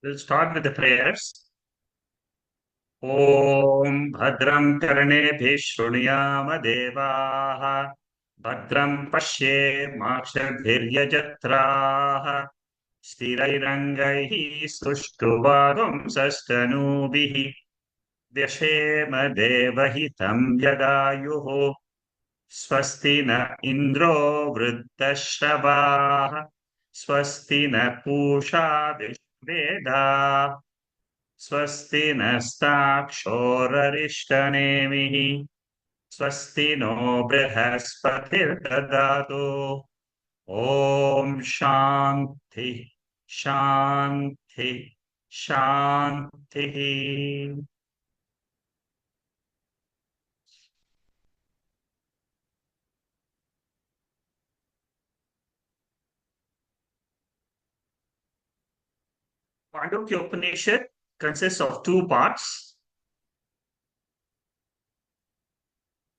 We'll start with the prayers. ॐ भद्रं कर्णेभिः शृणुयाम देवाः भद्रं पश्येमाक्षभिर्यजत्राः स्थिरैरङ्गैः सुष्ठुवागुंसस्तनूभिः व्यशेम देवहितं यदायुः स्वस्ति न इन्द्रो वृद्धश्रवाः स्वस्ति न पूषा विश्ववेदाः स्वस्ति नस्ताक्षोररिष्टनेमिः स्वस्ति नो बृहस्पतिर्ददातु ॐ शान्ति शान्ति शान्तिः. Mandukya Upanishad consists of two parts.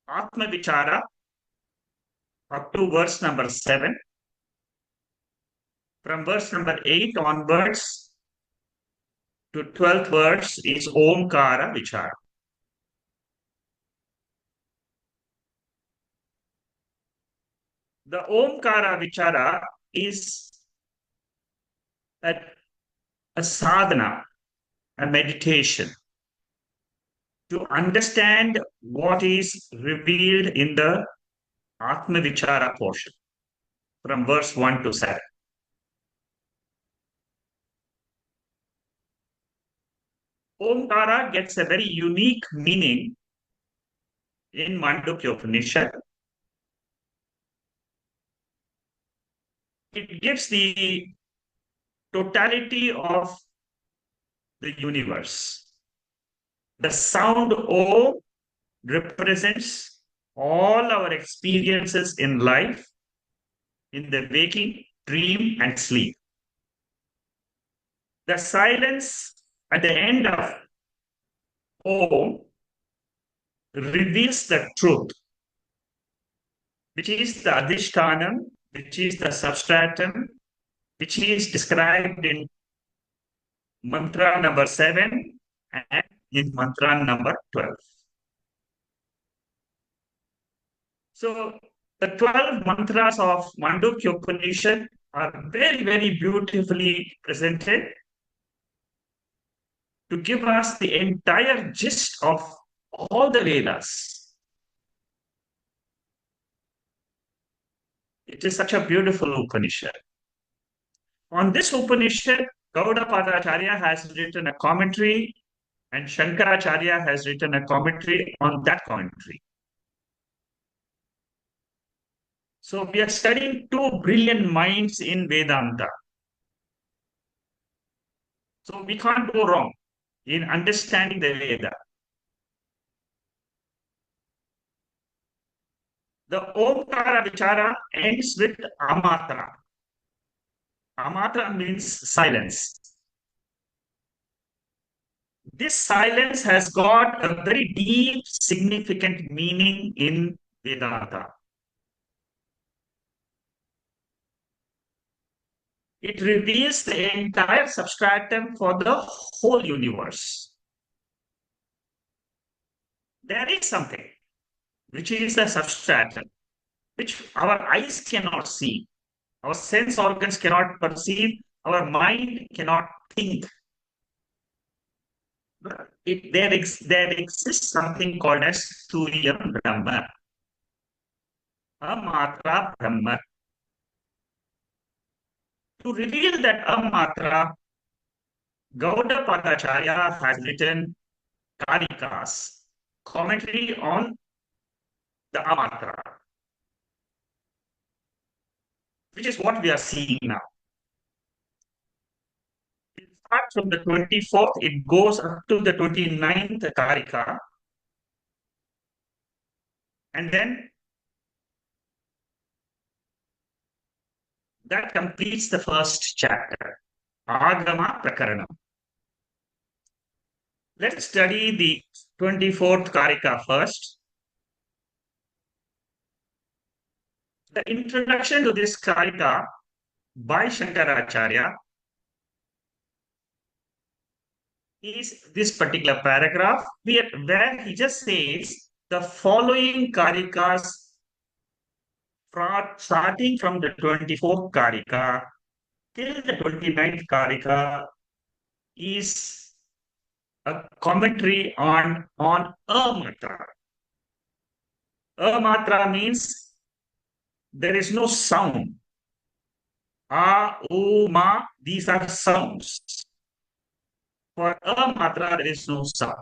Atma Vichara up to verse number 7. From verse number 8 onwards to 12th verse is Omkara Vichara. The Omkara Vichara is a sadhana, a meditation to understand what is revealed in the Atma Vichara portion from verse 1 to 7. Omkara gets a very unique meaning in Mandukya Upanishad. It gives the totality of the universe. The sound Om represents all our experiences in life, in the waking, dream, and sleep. The silence at the end of Om reveals the truth, which is the Adhishtanam, which is the substratum, which is described in mantra number 7 and in mantra number 12. So the 12 mantras of Mandukya Upanishad are very, very beautifully presented to give us the entire gist of all the Vedas. It is such a beautiful Upanishad. On this Upanishad, Gaudapadacharya has written a commentary and Shankaracharya has written a commentary on that commentary. So we are studying two brilliant minds in Vedanta. So we can't go wrong in understanding the Veda. The Omkara Vichara ends with Amatra. Amatra means silence. This silence has got a very deep, significant meaning in Vedanta. It reveals the entire substratum for the whole universe. There is something which is a substratum, which our eyes cannot see, our sense organs cannot perceive, our mind cannot think. There exists something called as Surya Brahma, Amatra Brahma. To reveal that Amatra, Gaudapadacharya has written Karikas, commentary on the Amatra, which is what we are seeing now. It starts from the 24th, it goes up to the 29th Karika, and then that completes the first chapter, Agama Prakaranam. Let's study the 24th Karika first. The introduction to this Karika by Shankaracharya is this particular paragraph where he just says the following Karikas starting from the 24th Karika till the 29th Karika is a commentary on a matra. A matra means there is no sound. A, U, Ma, these are sounds. For a matra, there is no sound.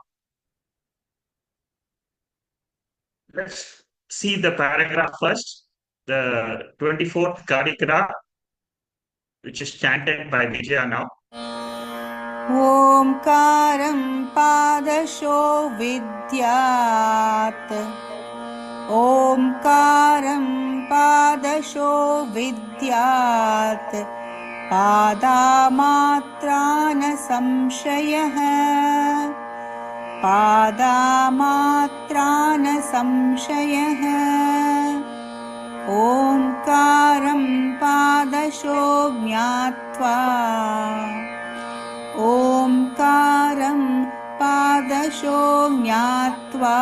Let's see the paragraph first. The 24th Karika, which is chanted by Vijaya now. ओंकारं पादशो विद्यात् ओंकारं पादशो विद्यात् पादामात्रा न संशयः पादामात्रा न संशयः ओंकारं पादशो ज्ञात्वा ओंकारं पादशो ज्ञात्वा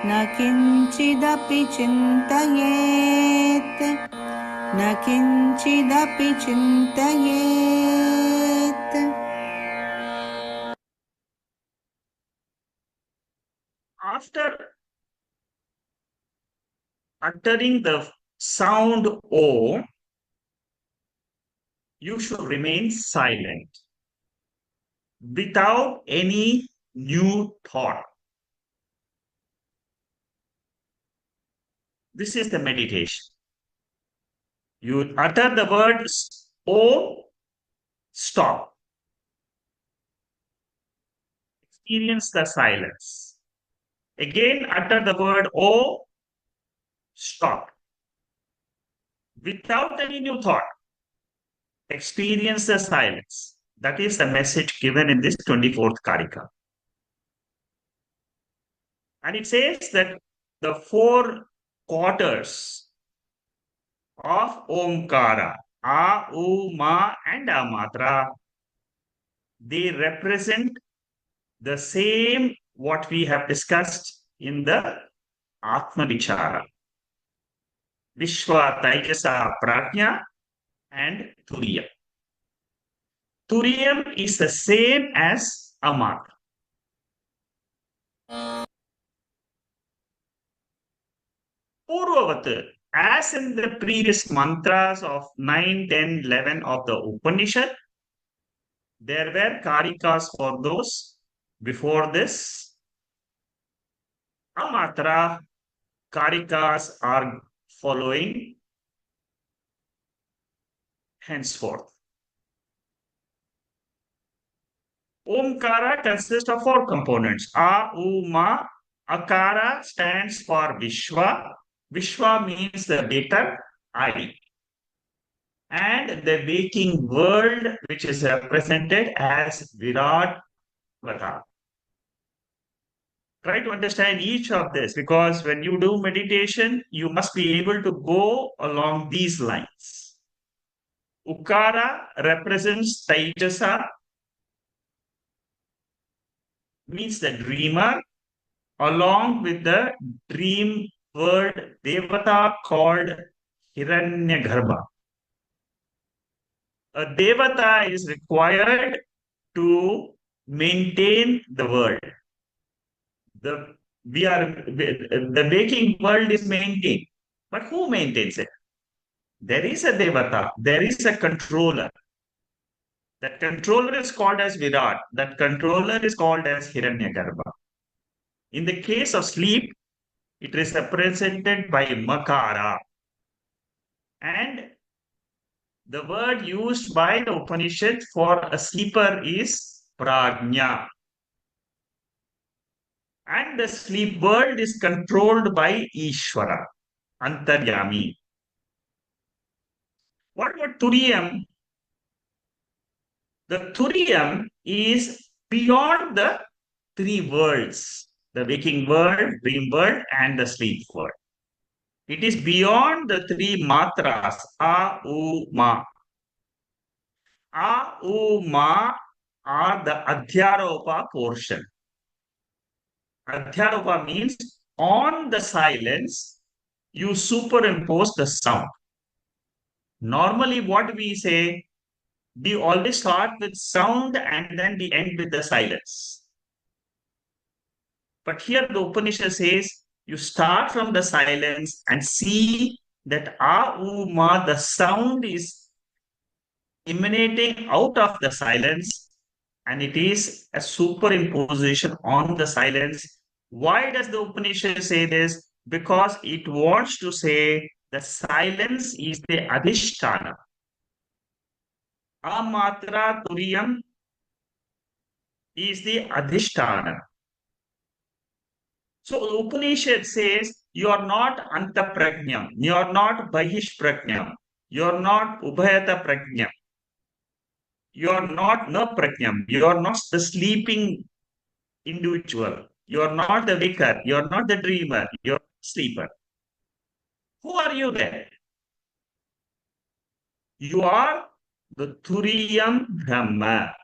न किंचिदपि चिन्तयेत् न किंचिदपि चिन्तयेत्. After uttering the sound O, you should remain silent without any new thought. This is the meditation. You utter the words O, stop. Experience the silence. Again, utter the word O, stop. Without any new thought, experience the silence. That is the message given in this 24th Karika. And it says that the 4 quarters of Omkara, A, U, Ma, and Amatra, they represent the same what we have discussed in the Atma Vichara. Vishwa, Taijasa, Prajna, and Turiyam. Turiyam is the same as Amatra. Purvavat, as in the previous mantras of 9, 10, 11 of the Upanishad, there were Karikas for those before this. Amatra Karikas are following henceforth. Omkara consists of 4 components. A, U, Ma. Akara stands for Vishwa. Vishwa means the better I. And the waking world, which is represented as Virat Vata. Try to understand each of this, because when you do meditation, you must be able to go along these lines. Ukara represents Taijasa, means the dreamer, along with the dream world Devata called Hiranyagarbha. A Devata is required to maintain the world. The waking world is maintained. But who maintains it? There is a Devata, there is a controller. That controller is called as Virat. That controller is called as Hiranyagarbha. In the case of sleep, it is represented by Makara. And the word used by the Upanishad for a sleeper is Prajna. And the sleep world is controlled by Ishvara, Antaryami. What about Turiyam? The Turiyam is beyond the 3 worlds, the waking world, dream world, and the sleep world. It is beyond the 3 matras, A, U, Ma. A, U, Ma are the Adhyaropa portion. Adhyaropa means on the silence, you superimpose the sound. Normally, what we say, we always start with sound and then we end with the silence. But here the Upanishad says, you start from the silence and see that A-U-Ma, the sound is emanating out of the silence, and it is a superimposition on the silence. Why does the Upanishad say this? Because it wants to say the silence is the adhisthana. Amatra turiyam is the adhisthana. So the Upanishad says you are not antaprajnam, you are not bahishprajnam, you are not ubhayata prajnam, you are not na prajnam, you are not the sleeping individual, you are not the waker, you are not the dreamer, you are sleeper. Who are you then? You are the Turiyam Brahma.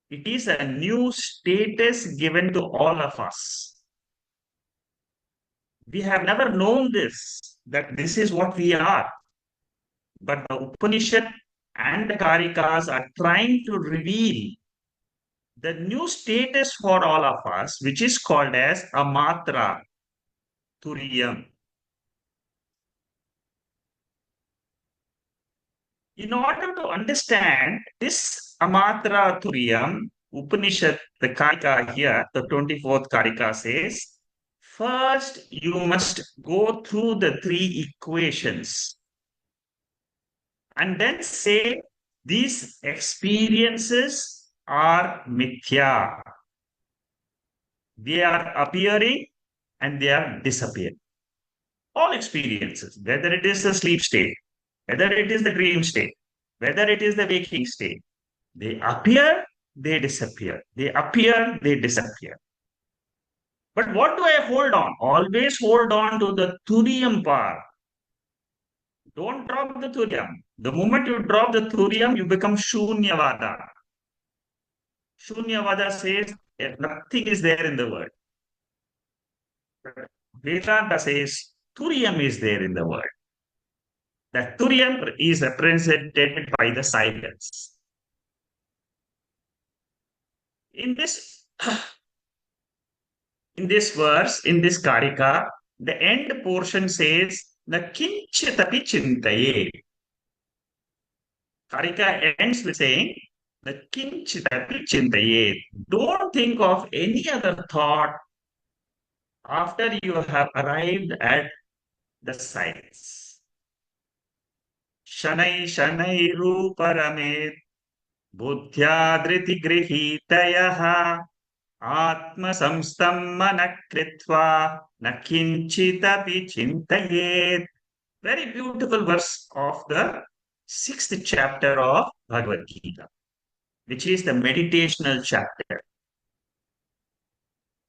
It is a new status given to all of us. We have never known this, that this is what we are. But the Upanishad and the Karikas are trying to reveal the new status for all of us, which is called as Amatra Turiyam. In order to understand this Amatra Turiyam, Upanishad, the Karika here, the 24th Karika says, first you must go through the three equations and then say these experiences are mithya. They are appearing and they are disappearing. All experiences, whether it is the sleep state, whether it is the dream state, whether it is the waking state, they appear, they disappear. They appear, they disappear. But what do I hold on? Always hold on to the Turiyam part. Don't drop the Turiyam. The moment you drop the Turiyam, you become Shunyavada. Shunyavada says nothing is there in the world. Vedanta says Turiyam is there in the world. That Turiyam is represented by the silence. In this verse, in this Karika, the end portion says, Na kinchitapi chintaye. Karika ends with saying, Na kinchitapi chintaye. Don't think of any other thought after you have arrived at the silence. Shanai shanai ruparamet buddhyadriti grihitayaha Atma samstam manakritva nakinchitapi chintayet. Very beautiful verse of the 6th chapter of Bhagavad Gita, which is the meditational chapter.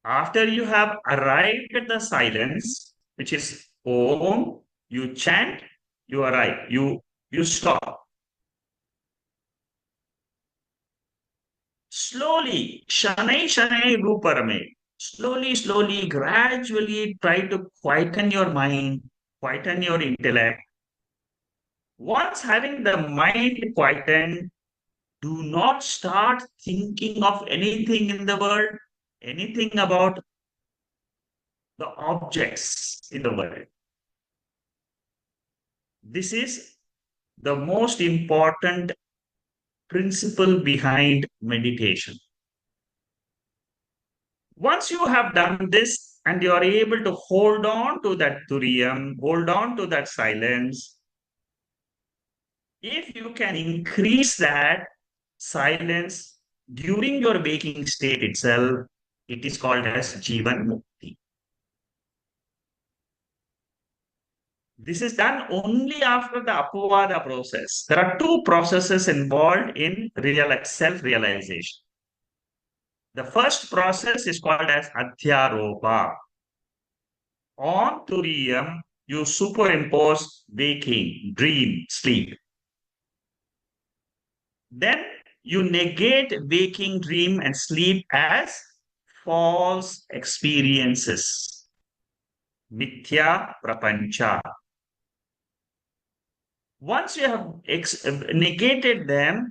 After you have arrived at the silence, which is Om, you chant, you arrive, you stop. Slowly, shanai shanai ruparame. Slowly, gradually try to quieten your mind, quieten your intellect. Once having the mind quietened, do not start thinking of anything in the world, anything about the objects in the world. This is the most important principle behind meditation. Once you have done this and you are able to hold on to that turiyam, hold on to that silence, if you can increase that silence during your waking state itself, it is called as Jivan Mukti. This is done only after the Apavada process. There are two processes involved in self-realization. The first process is called as Adhyaropa. On Turiyam, you superimpose waking, dream, sleep. Then You negate waking, dream, and sleep as false experiences. Mithya prapancha. Once you have negated them,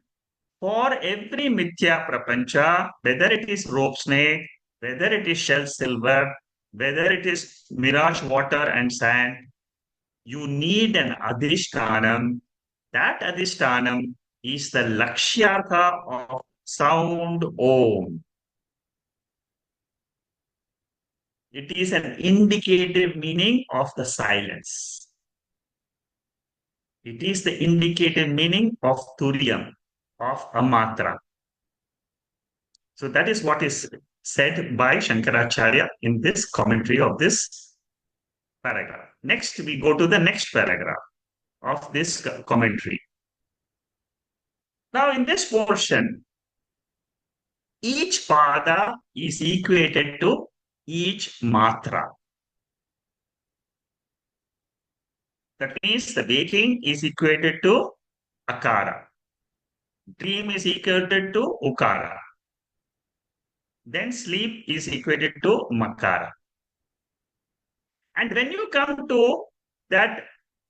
for every mithya prapancha, whether it is rope snake, whether it is shell silver, whether it is mirage water and sand, you need an adhishtanam. That adhishtanam is the lakshyartha of sound Om. It is an indicative meaning of the silence. It is the indicative meaning of Turiyam, of Amatra. So that is what is said by Shankaracharya in this commentary of this paragraph. Next, we go to the next paragraph of this commentary. Now, in this portion, each pada is equated to each matra. That means the waking is equated to akara. Dream is equated to ukara. Then sleep is equated to makara. And when you come to that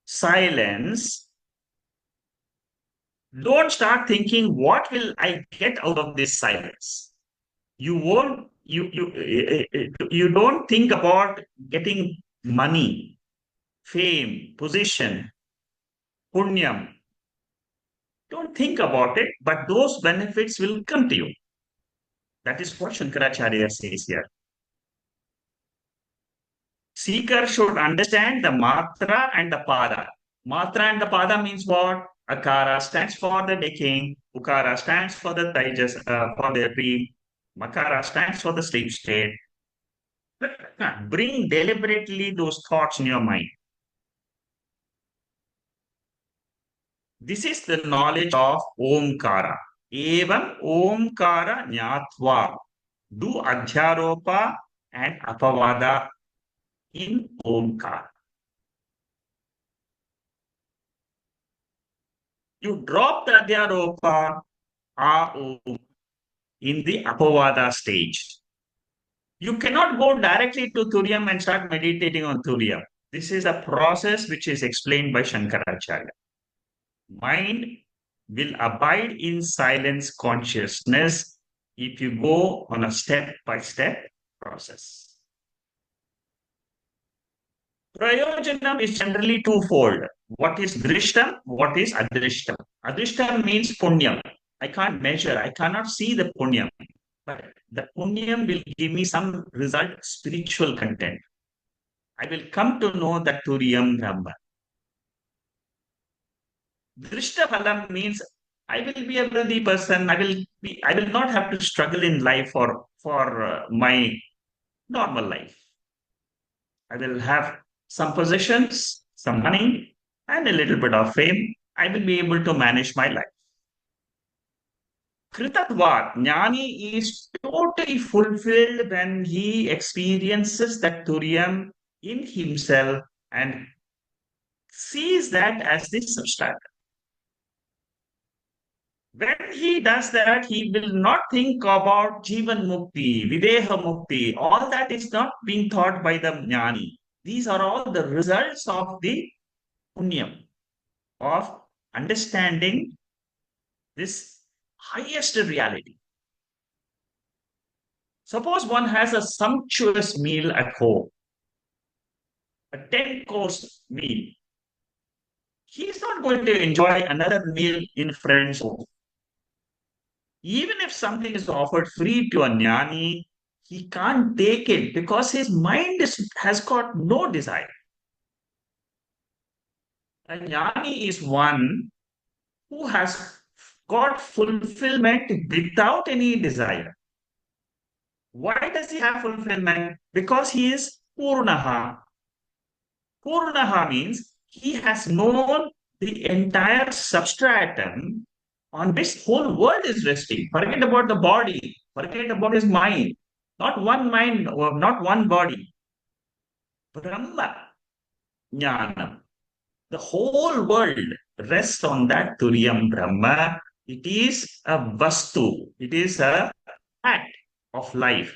silence, don't start thinking, what will I get out of this silence? You won't, you don't think about getting money, fame, position, punyam. Don't think about it, but those benefits will come to you. That is what Shankaracharya says here. Seeker should understand the matra and the pada. Matra and the pada means what? Akara stands for the waking, ukara stands for the tejas, for the dream, makara stands for the sleep state. Bring deliberately those thoughts in your mind. This is the knowledge of Omkara. Evam Omkara Nyatva. Do Adhyaropa and Apavada in Omkara. You drop the Adhyaropa in the Apavada stage. You cannot go directly to Turiyam and start meditating on Turiyam. This is a process which is explained by Shankaracharya. Mind will abide in silence consciousness if you go on a step-by-step process. Prayojanam is generally twofold. What is drishtam? What is adrishtam? Adrishtam means punyam. I can't measure. I cannot see the punyam. But the punyam will give me some result, spiritual content. I will come to know that Turiyam Brahma. Drishta phalam means I will be a wealthy person. I will not have to struggle in life for my normal life. I will have some possessions, some money, and a little bit of fame. I will be able to manage my life. Kritatvat, Jnani is totally fulfilled when he experiences that Turiyam in himself and sees that as the substratum. When he does that, he will not think about Jivan Mukti, Videha Mukti. All that is not being taught by the Jnani. These are all the results of the Punyam, of understanding this highest reality. Suppose one has a sumptuous meal at home, a 10-course meal. He is not going to enjoy another meal in friends' home. Even if something is offered free to a jnani, he can't take it because his mind has got no desire. A jnani is one who has got fulfillment without any desire. Why does he have fulfillment? Because he is Purnaha. Purnaha means he has known the entire substratum on which whole world is resting. Forget about the body. Forget about his mind. Not one mind or not one body. Brahma Jnana. The whole world rests on that Turiyam Brahma It is a vastu. It is a act of life.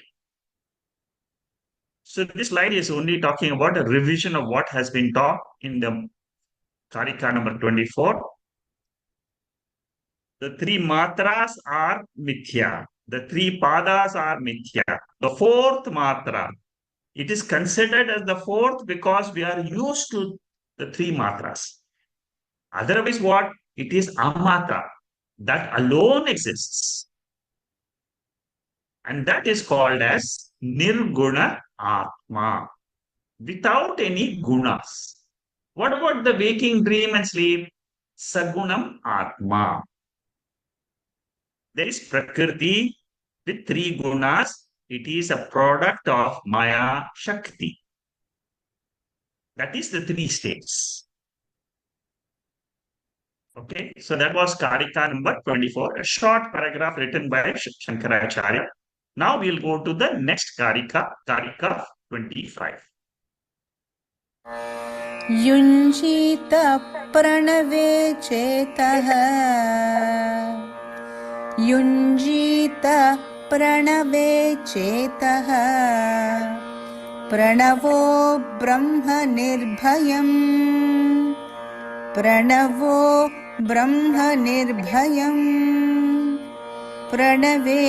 So this slide is only talking about a revision of what has been taught in the Karika number 24. The three matras are mithya. The three padas are mithya. The fourth matra, it is considered as the fourth because we are used to the three matras. Otherwise, what? It is amata. That alone exists. And that is called as nirguna atma, without any gunas. What about the waking, dream, and sleep? Sagunam atma. There is Prakriti with three gunas. It is a product of Maya Shakti. That is the three states. Okay, so that was Karika number 24, a short paragraph written by Shankaracharya. Now we'll go to the next Karika, Karika 25. युञ्जीत प्रणवे चेतः युञ्जीत प्रणवे चेतः प्रणवो ब्रह्म निर्भयम् प्रणवो ब्रह्म निर्भयम् प्रणवे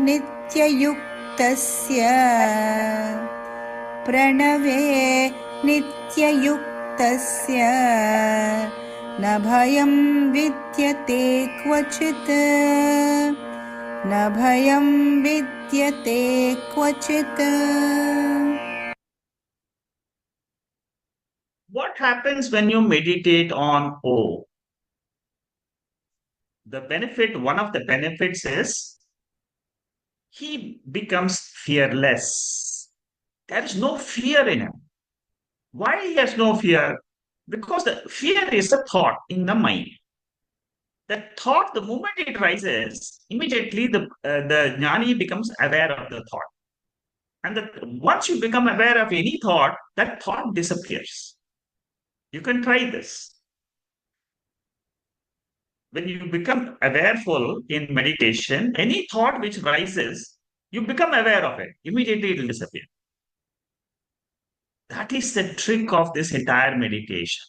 नित्ययुक्तस्य प्रणवे नित्ययुक्तस्य न भयं विद्यते क्वचित् न भयं विद्यते क्वचित्. What happens when you meditate on O? The benefit, one of the benefits is he becomes fearless. There is no fear in him. Why he has no fear? Because the fear is a thought in the mind. The thought, the moment it rises, immediately the jnani becomes aware of the thought. And once you become aware of any thought, that thought disappears. You can try this. When you become awareful in meditation, any thought which rises, you become aware of it. Immediately it will disappear. That is the trick of this entire meditation.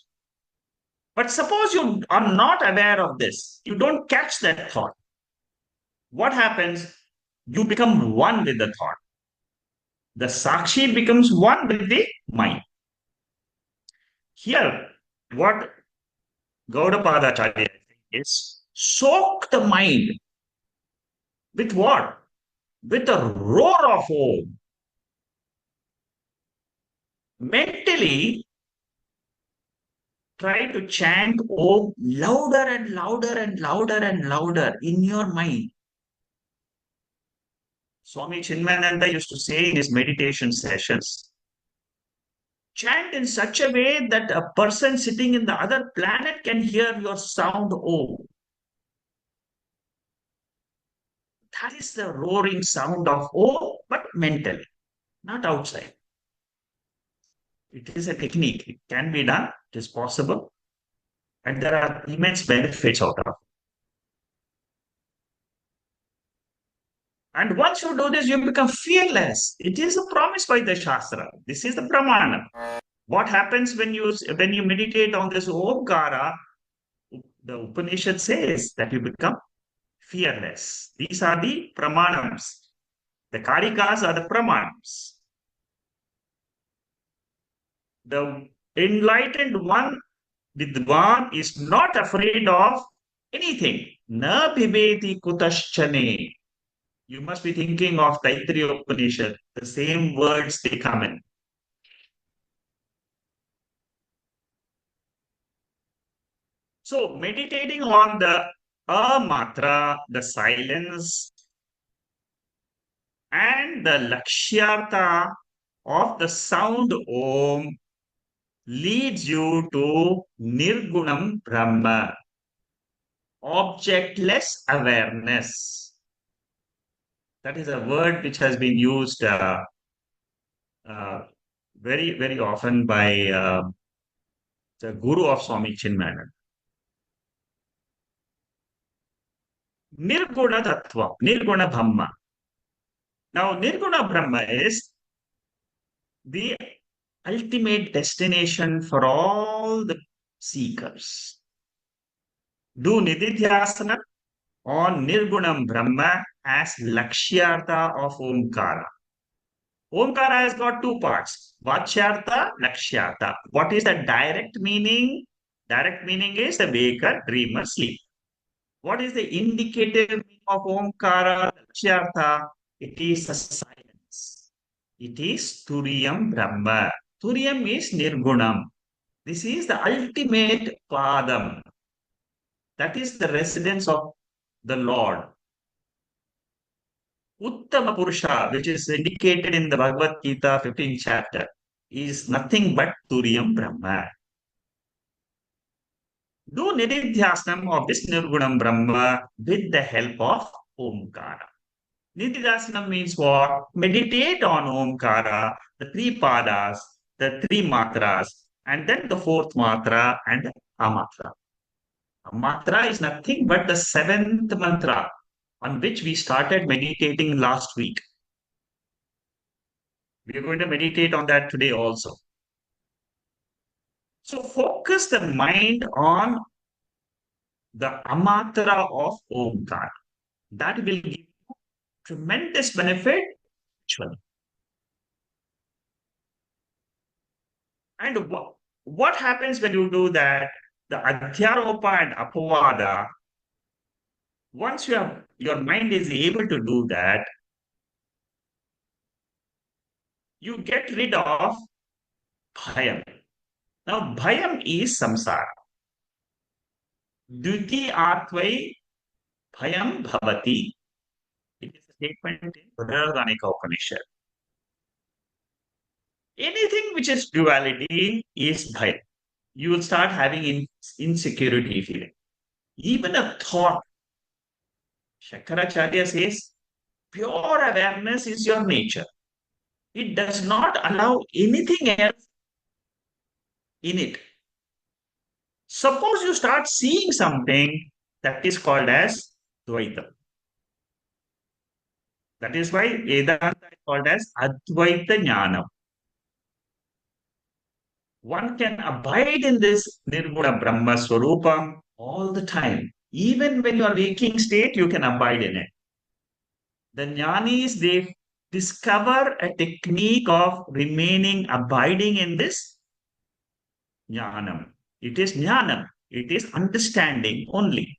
But suppose you are not aware of this, you don't catch that thought. What happens? You become one with the thought. The Sakshi becomes one with the mind. Here, what Gaudapada Acharya is soak the mind with what? With a roar of Om. Mentally, try to chant Om louder and louder and louder and louder in your mind. Swami Chinmayananda used to say in his meditation sessions, chant in such a way that a person sitting in the other planet can hear your sound Om. That is the roaring sound of Om, but mentally, not outside. It is a technique. It can be done. It is possible. And there are immense benefits out of it. And once you do this, you become fearless. It is a promise by the Shastra. This is the Pramana. What happens when you meditate on this Omkara? The Upanishad says that you become fearless. These are the Pramanams. The Karikas are the Pramanams. The enlightened one, Vidwan, is not afraid of anything. Na pibeti kutaschane. You must be thinking of Taittiriya Upanishad. The same words they come in. So meditating on the amatra, the silence, and the lakshyartha of the sound Om leads you to Nirgunam Brahma, objectless awareness. That is a word which has been used very, very often by the Guru of Swami Chinmayananda. Nirguna Tattva, Nirguna Brahma. Now, Nirguna Brahma is the ultimate destination for all the seekers. Do Nididhyasana on Nirgunam Brahma as Lakshyartha of Omkara. Omkara has got two parts, Vachyartha, Lakshyartha. What is the direct meaning? Direct meaning is the waker, dreamer, sleep. What is the indicative meaning of Omkara, Lakshyartha? It is a silence. It is Turiyam Brahma. Turiyam is Nirgunam. This is the ultimate Padam. That is the residence of the Lord. Uttama Purusha, which is indicated in the Bhagavad Gita 15th chapter, is nothing but Turiyam Brahma. Do Nididhyasana of this Nirgunam Brahma with the help of Omkara. Nididhyasana means what? Meditate on Omkara, the three padas, the three matras, and then the fourth matra and amatra. Matra is nothing but the seventh mantra on which we started meditating last week. We are going to meditate on that today also. So focus the mind on the amatra of Omkar. That will give you tremendous benefit. And what happens when you do that? The Adhyaropa and Apavada, once your mind is able to do that, you get rid of bhayam. Now, bhayam is samsara. Dviti artvai bhayam bhavati. It is a statement in Brihadaranyaka Upanishad. Anything which is duality is bhayam. You will start having insecurity feeling. Even a thought. Shankaracharya says, pure awareness is your nature. It does not allow anything else in it. Suppose you start seeing something that is called as Dvaita. That is why Vedanta is called as Advaita Jnanam. One can abide in this Nirguna Brahma Swarupam all the time. Even when you are waking state, you can abide in it. The jnanis, they discover a technique of remaining, abiding in this jnanam. It is jnanam. It is understanding only.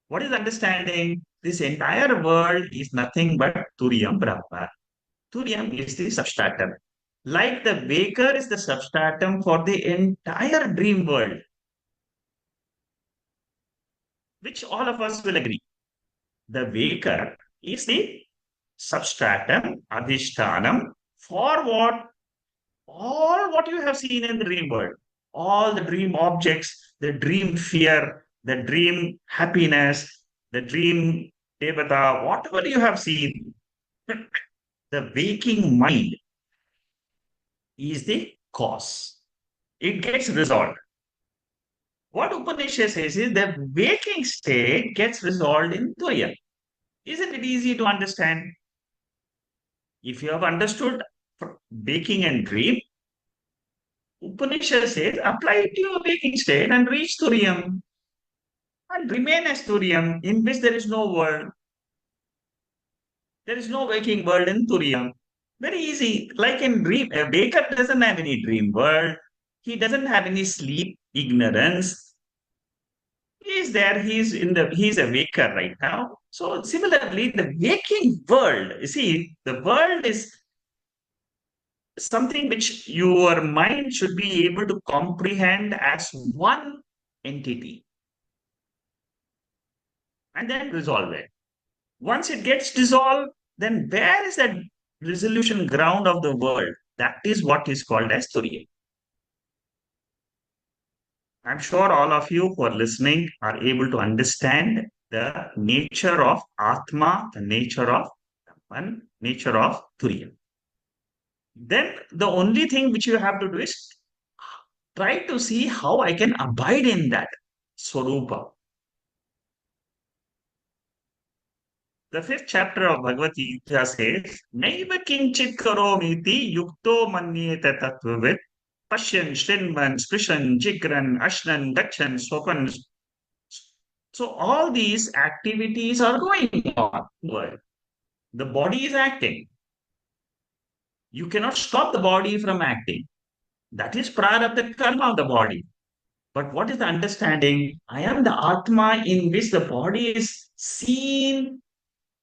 What is understanding? This entire world is nothing but Turiyam Brahma. Turiyam is the substratum. Like the waker is the substratum for the entire dream world, which all of us will agree. The waker is the substratum, adhishtanam, for what? All what you have seen in the dream world, all the dream objects, the dream fear, the dream happiness, the dream devata, whatever you have seen, the waking mind is the cause. It gets resolved. What Upanishad says is the waking state gets resolved in Turiya. Isn't it easy to understand? If you have understood waking and dream, Upanishad says apply it to your waking state and reach Turiyam and remain as Turiyam in which there is no world. There is no waking world in Turiyam. Very easy. Like in dream, a waker doesn't have any dream world. He doesn't have any sleep, ignorance. He is there. He's a waker right now. So similarly, the waking world, you see, the world is something which your mind should be able to comprehend as one entity and then resolve it. Once it gets dissolved, then where is that resolution ground of the world? That is what is called as Turiya. I'm sure all of you who are listening are able to understand the nature of Atma, the nature of Brahman, nature of Turiya. Then the only thing which you have to do is try to see how I can abide in that Swarupa. The fifth chapter of Bhagavad Gita says, Naiva kinchit karomiti yukto manyeta tattvavid Pashyan, Shrinvan, Sprishan, Jigran, Ashnan, Dakshan, Swapan. So all these activities are going on. The body is acting. You cannot stop the body from acting. That is prarabdha karma of the body. But what is the understanding? I am the Atma in which the body is seen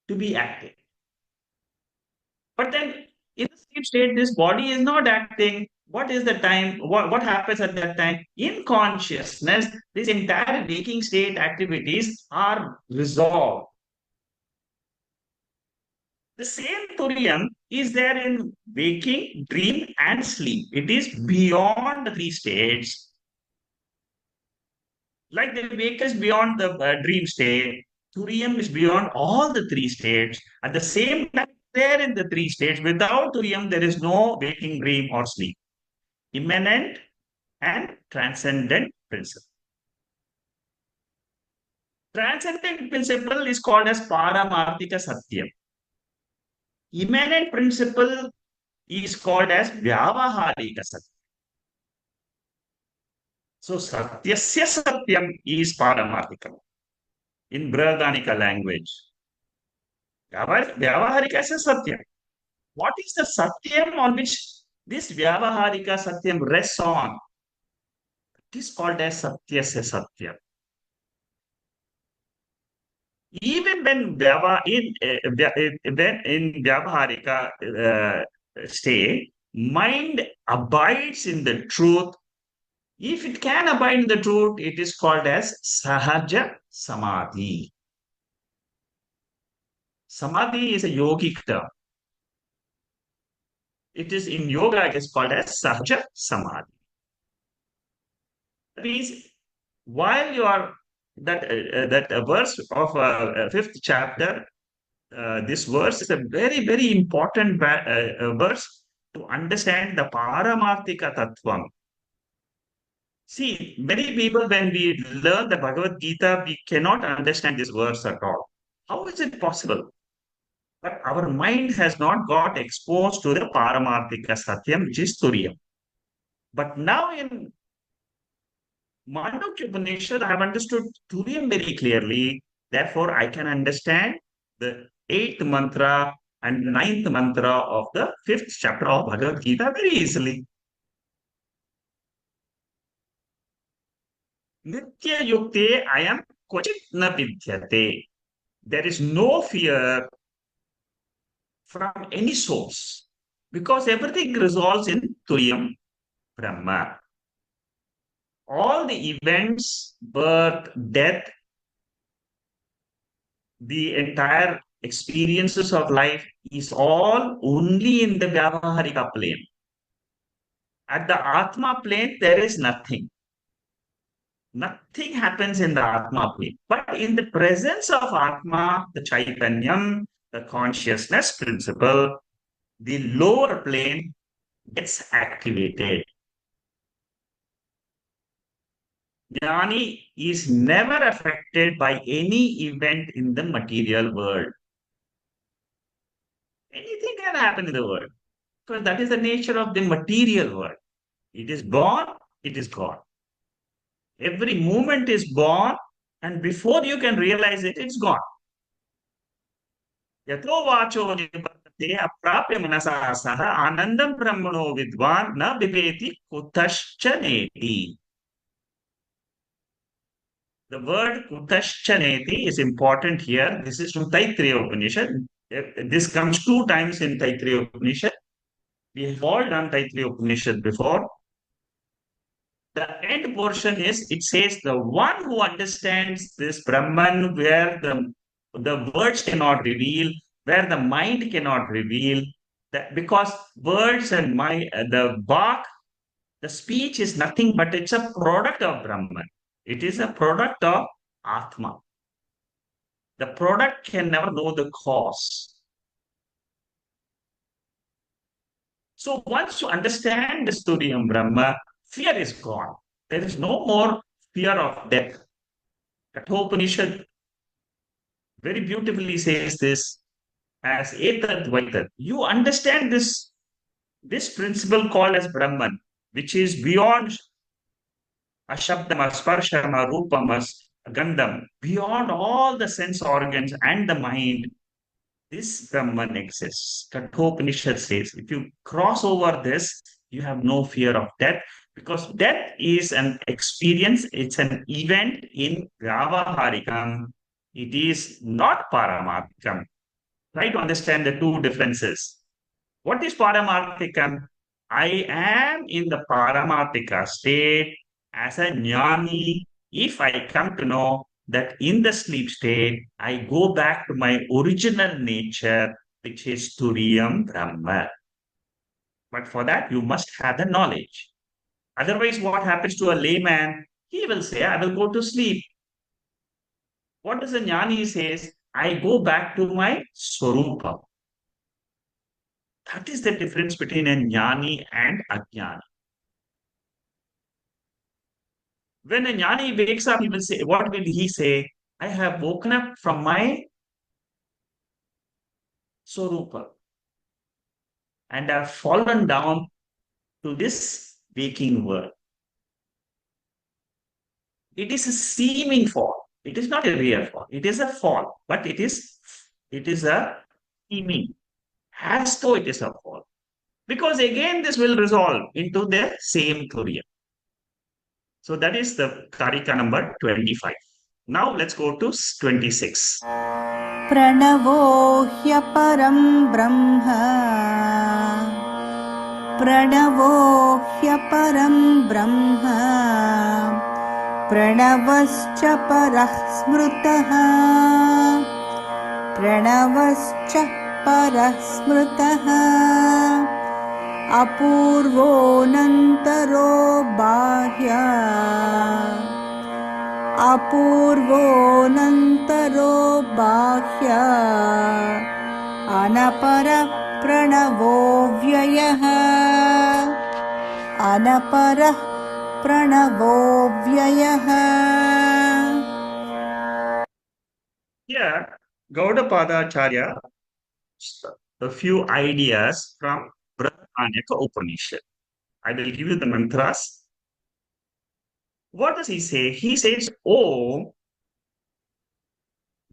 to be acting. But then in the sleep state, this body is not acting. What is the time? What happens at that time? In consciousness, this entire waking state activities are resolved. The same Turiyam is there in waking, dream, and sleep. It is beyond the three states. Like the wake is beyond the dream state, Turiyam is beyond all the three states. At the same time, there in the three states, without Turiyam, there is no waking, dream, or sleep. Immanent and transcendent principle. Transcendent principle is called as Paramarthika Satyam. Immanent principle is called as Vyavaharika Satyam. So Satyasya Satyam is Paramarthika in Brahadanika language. Vyavaharika is Satyam. What is the Satyam on which this Vyavaharika Satyam rests on? It is called as Satyasya Satyam. Even when in Vyavaharika state, mind abides in the truth. If it can abide in the truth, it is called as Sahaja Samadhi. Samadhi is a yogic term. It is in yoga, it is called as Sahaja Samadhi. That means while you are that verse of fifth chapter, this verse is a very, very important verse to understand the Paramarthika Tattvam. See, many people, when we learn the Bhagavad Gita, we cannot understand this verse at all. How is it possible? But our mind has not got exposed to the Paramarthika Satyam, which is Turiyam. But now in Mandukya Upanishad, I have understood Turiyam very clearly. Therefore, I can understand the eighth mantra and ninth mantra of the fifth chapter of Bhagavad Gita very easily. Nitya yukte ayam kvachit na vidyate. There is no fear from any source because everything resolves in Turiyam Brahma. All the events, birth, death, the entire experiences of life is all only in the Vyavaharika plane. At the Atma plane, there is nothing. Nothing happens in the Atma plane. But in the presence of Atma, the Chaitanyam, the consciousness principle, the lower plane gets activated. Jnani is never affected by any event in the material world. Anything can happen in the world. Because that is the nature of the material world. It is born, it is gone. Every moment is born, and before you can realize it, it's gone. Yato vacho nivartate aprapya manasa saha anandam brahmano vidvan na viveti kutaschaneti. The word kutaschaneti is important here. This is from Taittiriya Upanishad. This comes two times in Taittiriya Upanishad. We have all done Taittiriya Upanishad before. The end portion is, it says, the one who understands this Brahman where the words cannot reveal, where the mind cannot reveal, that because words and the Vak, the speech is nothing but it's a product of Brahman. It is a product of Atma. The product can never know the cause. So once you understand the story of Brahma, fear is gone. There is no more fear of death. Kathopanishad very beautifully says this as Etat Vaitat. You understand this principle called as Brahman, which is beyond Ashabdam, Asparsham, Rupam, Gandham, beyond all the sense organs and the mind. This Brahman exists. Kathopanishad says, if you cross over this, you have no fear of death because death is an experience, it's an event in Vyavaharikam. It is not Paramarthikam. Try to understand the two differences. What is Paramarthikam? I am in the Paramarthika state as a jnani if I come to know that in the sleep state, I go back to my original nature, which is Turiyam Brahma. But for that, you must have the knowledge. Otherwise, what happens to a layman? He will say, I will go to sleep. What does a jnani says? I go back to my Swarupa. That is the difference between a jnani and a jnani. When a jnani wakes up, he will say, what will he say? I have woken up from my Swarupa and have fallen down to this waking world. It is a seeming fall. It is not a real fall. It is a fall, but it is a seeming, as though it is a fall. Because again, this will resolve into the same Turiya. So that is the Karika number 25. Now let's go to 26. Pranavo hyaparam brahma Pranavo hyaparam brahma Pranavascha parah smrutaha Pranavascha parah smrutaha Apurvo nantaro bahya Apurvo nantaro bahya Anapara pranavo vyayaha Anapara pranavo vyayaha. Here, Gaudapada Acharya, a few ideas from Brihadaranyaka Upanishad. I will give you the mantras. What does he say? He says, Om.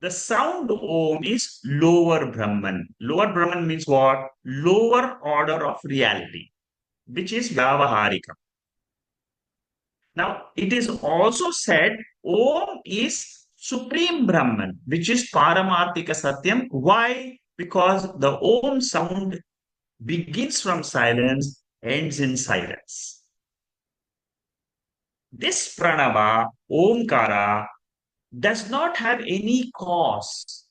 The sound Om is lower Brahman. Lower Brahman means what? Lower order of reality, which is Vyavaharika. Now, it is also said Om is Supreme Brahman, which is Paramarthika Satyam. Why? Because the Om sound begins from silence, ends in silence. This Pranava, Omkara, does not have any cause.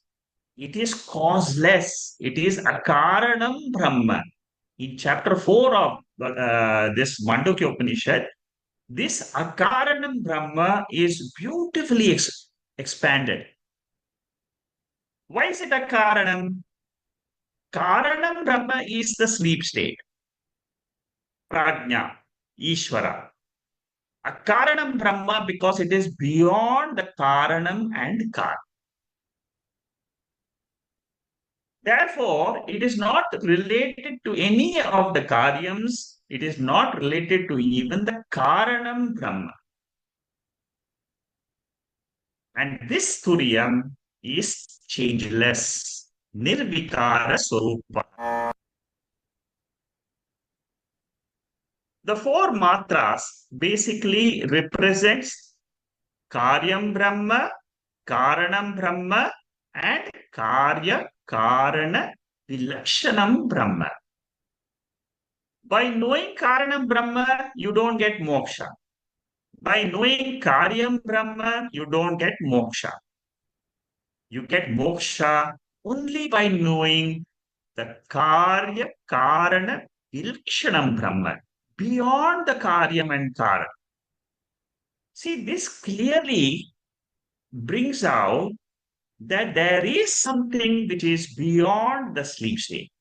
It is causeless. It is Akaranam Brahma. In chapter 4 of this Mandukya Upanishad, this Akaranam Brahma is beautifully expanded. Why is it Akaranam? Karanam Brahma is the sleep state. Prajna, Ishvara. Akaranam Brahma because it is beyond the Karanam and Karma. Therefore, it is not related to any of the Karyams. It is not related to even the Karanam Brahma. And this Turiyam is changeless. Nirvikara Swarupa. The four matras basically represents Karyam Brahma, Karanam Brahma, and Karya Karana Vilakshanam Brahma. By knowing Karanam Brahma, you don't get moksha. By knowing Karyam Brahma, you don't get moksha. You get moksha only by knowing the Karya Karana Vilakshanam Brahma, beyond the Karyam and Karana. See, this clearly brings out that there is something which is beyond the sleep state.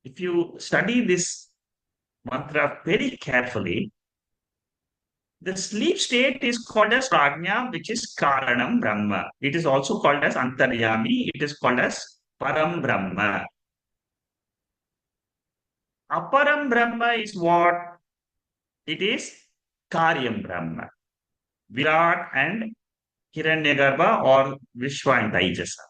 If you study this mantra very carefully, The sleep state is called as prajna, which is Karanam Brahma. It is also called as Antaryami. It is called as Param Brahma. Aparam Brahma is what? It is Karyam Brahma. Virat and Hiranyagarbha or Vishwa and Taijasa.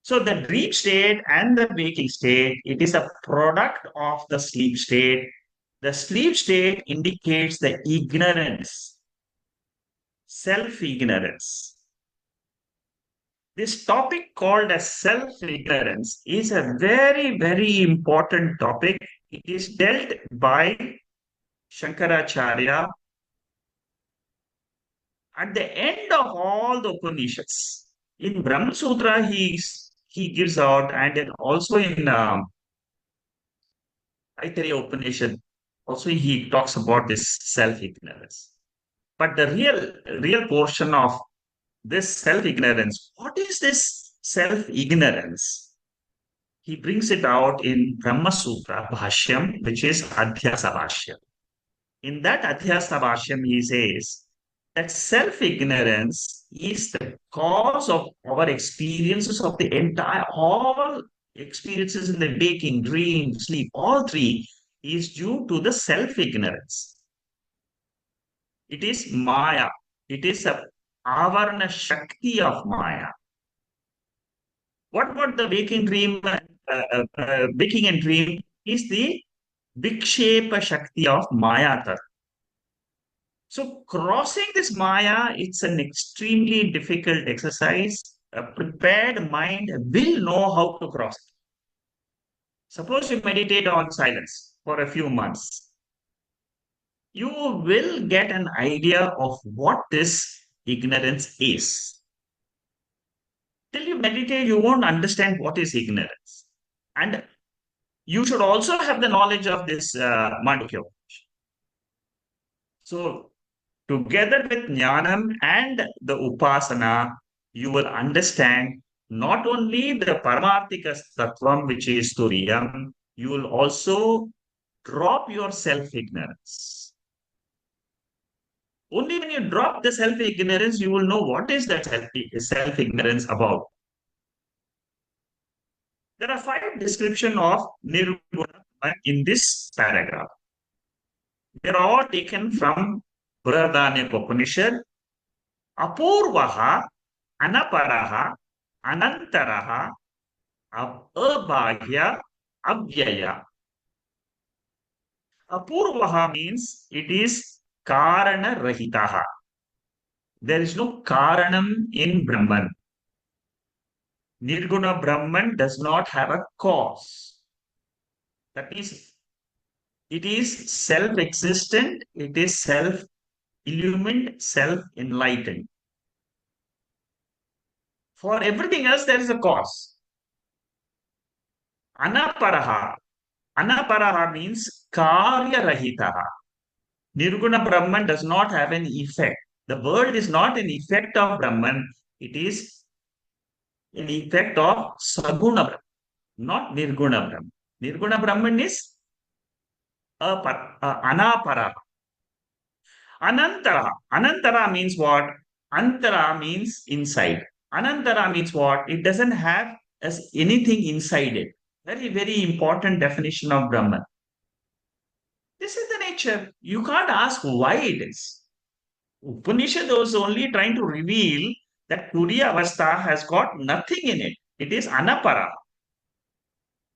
So the dream state and the waking state, it is a product of the sleep state. The sleep state indicates the ignorance, self-ignorance. This topic called as self-ignorance is a very, very important topic. It is dealt by Shankaracharya at the end of all the Upanishads. In Brahma Sutra, he gives out, and then also in Aitareya Upanishad, also he talks about this self-ignorance. But the real portion of this self-ignorance, what is this self-ignorance? He brings it out in Brahma Sutra Bhashyam, which is Adhyasa Bhashyam. In that Adhyasa Bhashyam, he says that self-ignorance is the cause of our experiences of the entire, all experiences in the waking, dream, sleep, all three is due to the self-ignorance. It is Maya. It is a Avarna Shakti of Maya. What about the waking dream? Waking and dream is the Vikshepa Shakti of Maya Tattva. So crossing this Maya, it's an extremely difficult exercise. A prepared mind will know how to cross it. Suppose you meditate on silence for a few months. You will get an idea of what this ignorance is. Till you meditate, you won't understand what is ignorance. And you should also have the knowledge of this Mandukya Bashyam. So together with Jnanam and the Upasana, you will understand not only the Paramarthika Tattvam, which is Turiyam, you will also drop your self-ignorance. Only when you drop the self-ignorance, you will know what is that self-ignorance about. There are 5 descriptions of Nirguna in this paragraph. They are all taken from Bradanya Upanishad. Apurvaha, Anaparaha, Anantaraha, Abhaya, Avyaya. Apurvaha means it is Karana Rahitaha. There is no Karanam in Brahman. Nirguna Brahman does not have a cause. That means it is self-existent, it is self-illumined, self-enlightened. For everything else, there is a cause. Anaparaha. Anaparaha means Karya Rahitaha. Nirguna Brahman does not have an effect. The world is not an effect of Brahman. It is an effect of Saguna Brahman, not Nirguna Brahman. Nirguna Brahman is Anapara. Anantara. Anantara means what? Antara means inside. Anantara means what? It doesn't have as anything inside it. Very, very important definition of Brahman. This is the nature. You can't ask why it is. Upanishad was only trying to reveal that Turiya Avastha has got nothing in it. It is Anapara.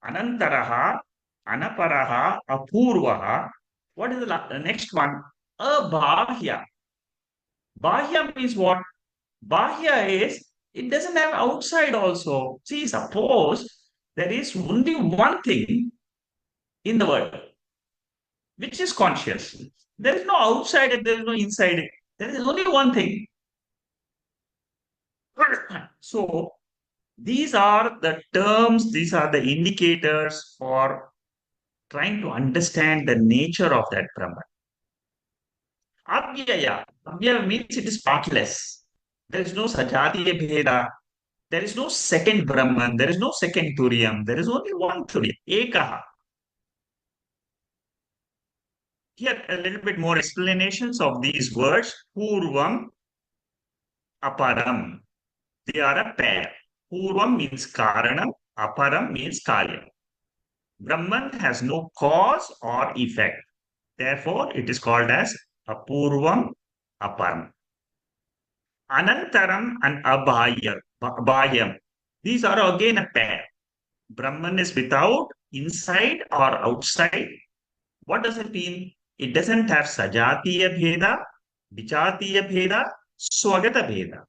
Anantaraha, Anaparaha, Apurvaha. What is the next one? Abhahya. Bahya means what? Bahya is, it doesn't have outside also. See, suppose there is only one thing in the world, which is conscious. There is no outside it, there is no inside it. There is only one thing. So, these are the terms, these are the indicators for trying to understand the nature of that Brahman. Avyaya. Avyaya means it is partless. There is no Sajatiya Bheda. There is no second Brahman. There is no second Turiyam. There is only one Turiyam. Ekaha. Here, a little bit more explanations of these words. Purvam, aparam. They are a pair. Purvam means karanam, aparam means karyam. Brahman has no cause or effect. Therefore, it is called as apurvam, aparam. Anantaram and abhahyam. These are again a pair. Brahman is without, inside or outside. What does it mean? It doesn't have sajatiya bheda, vichatiya bheda, swagata bheda.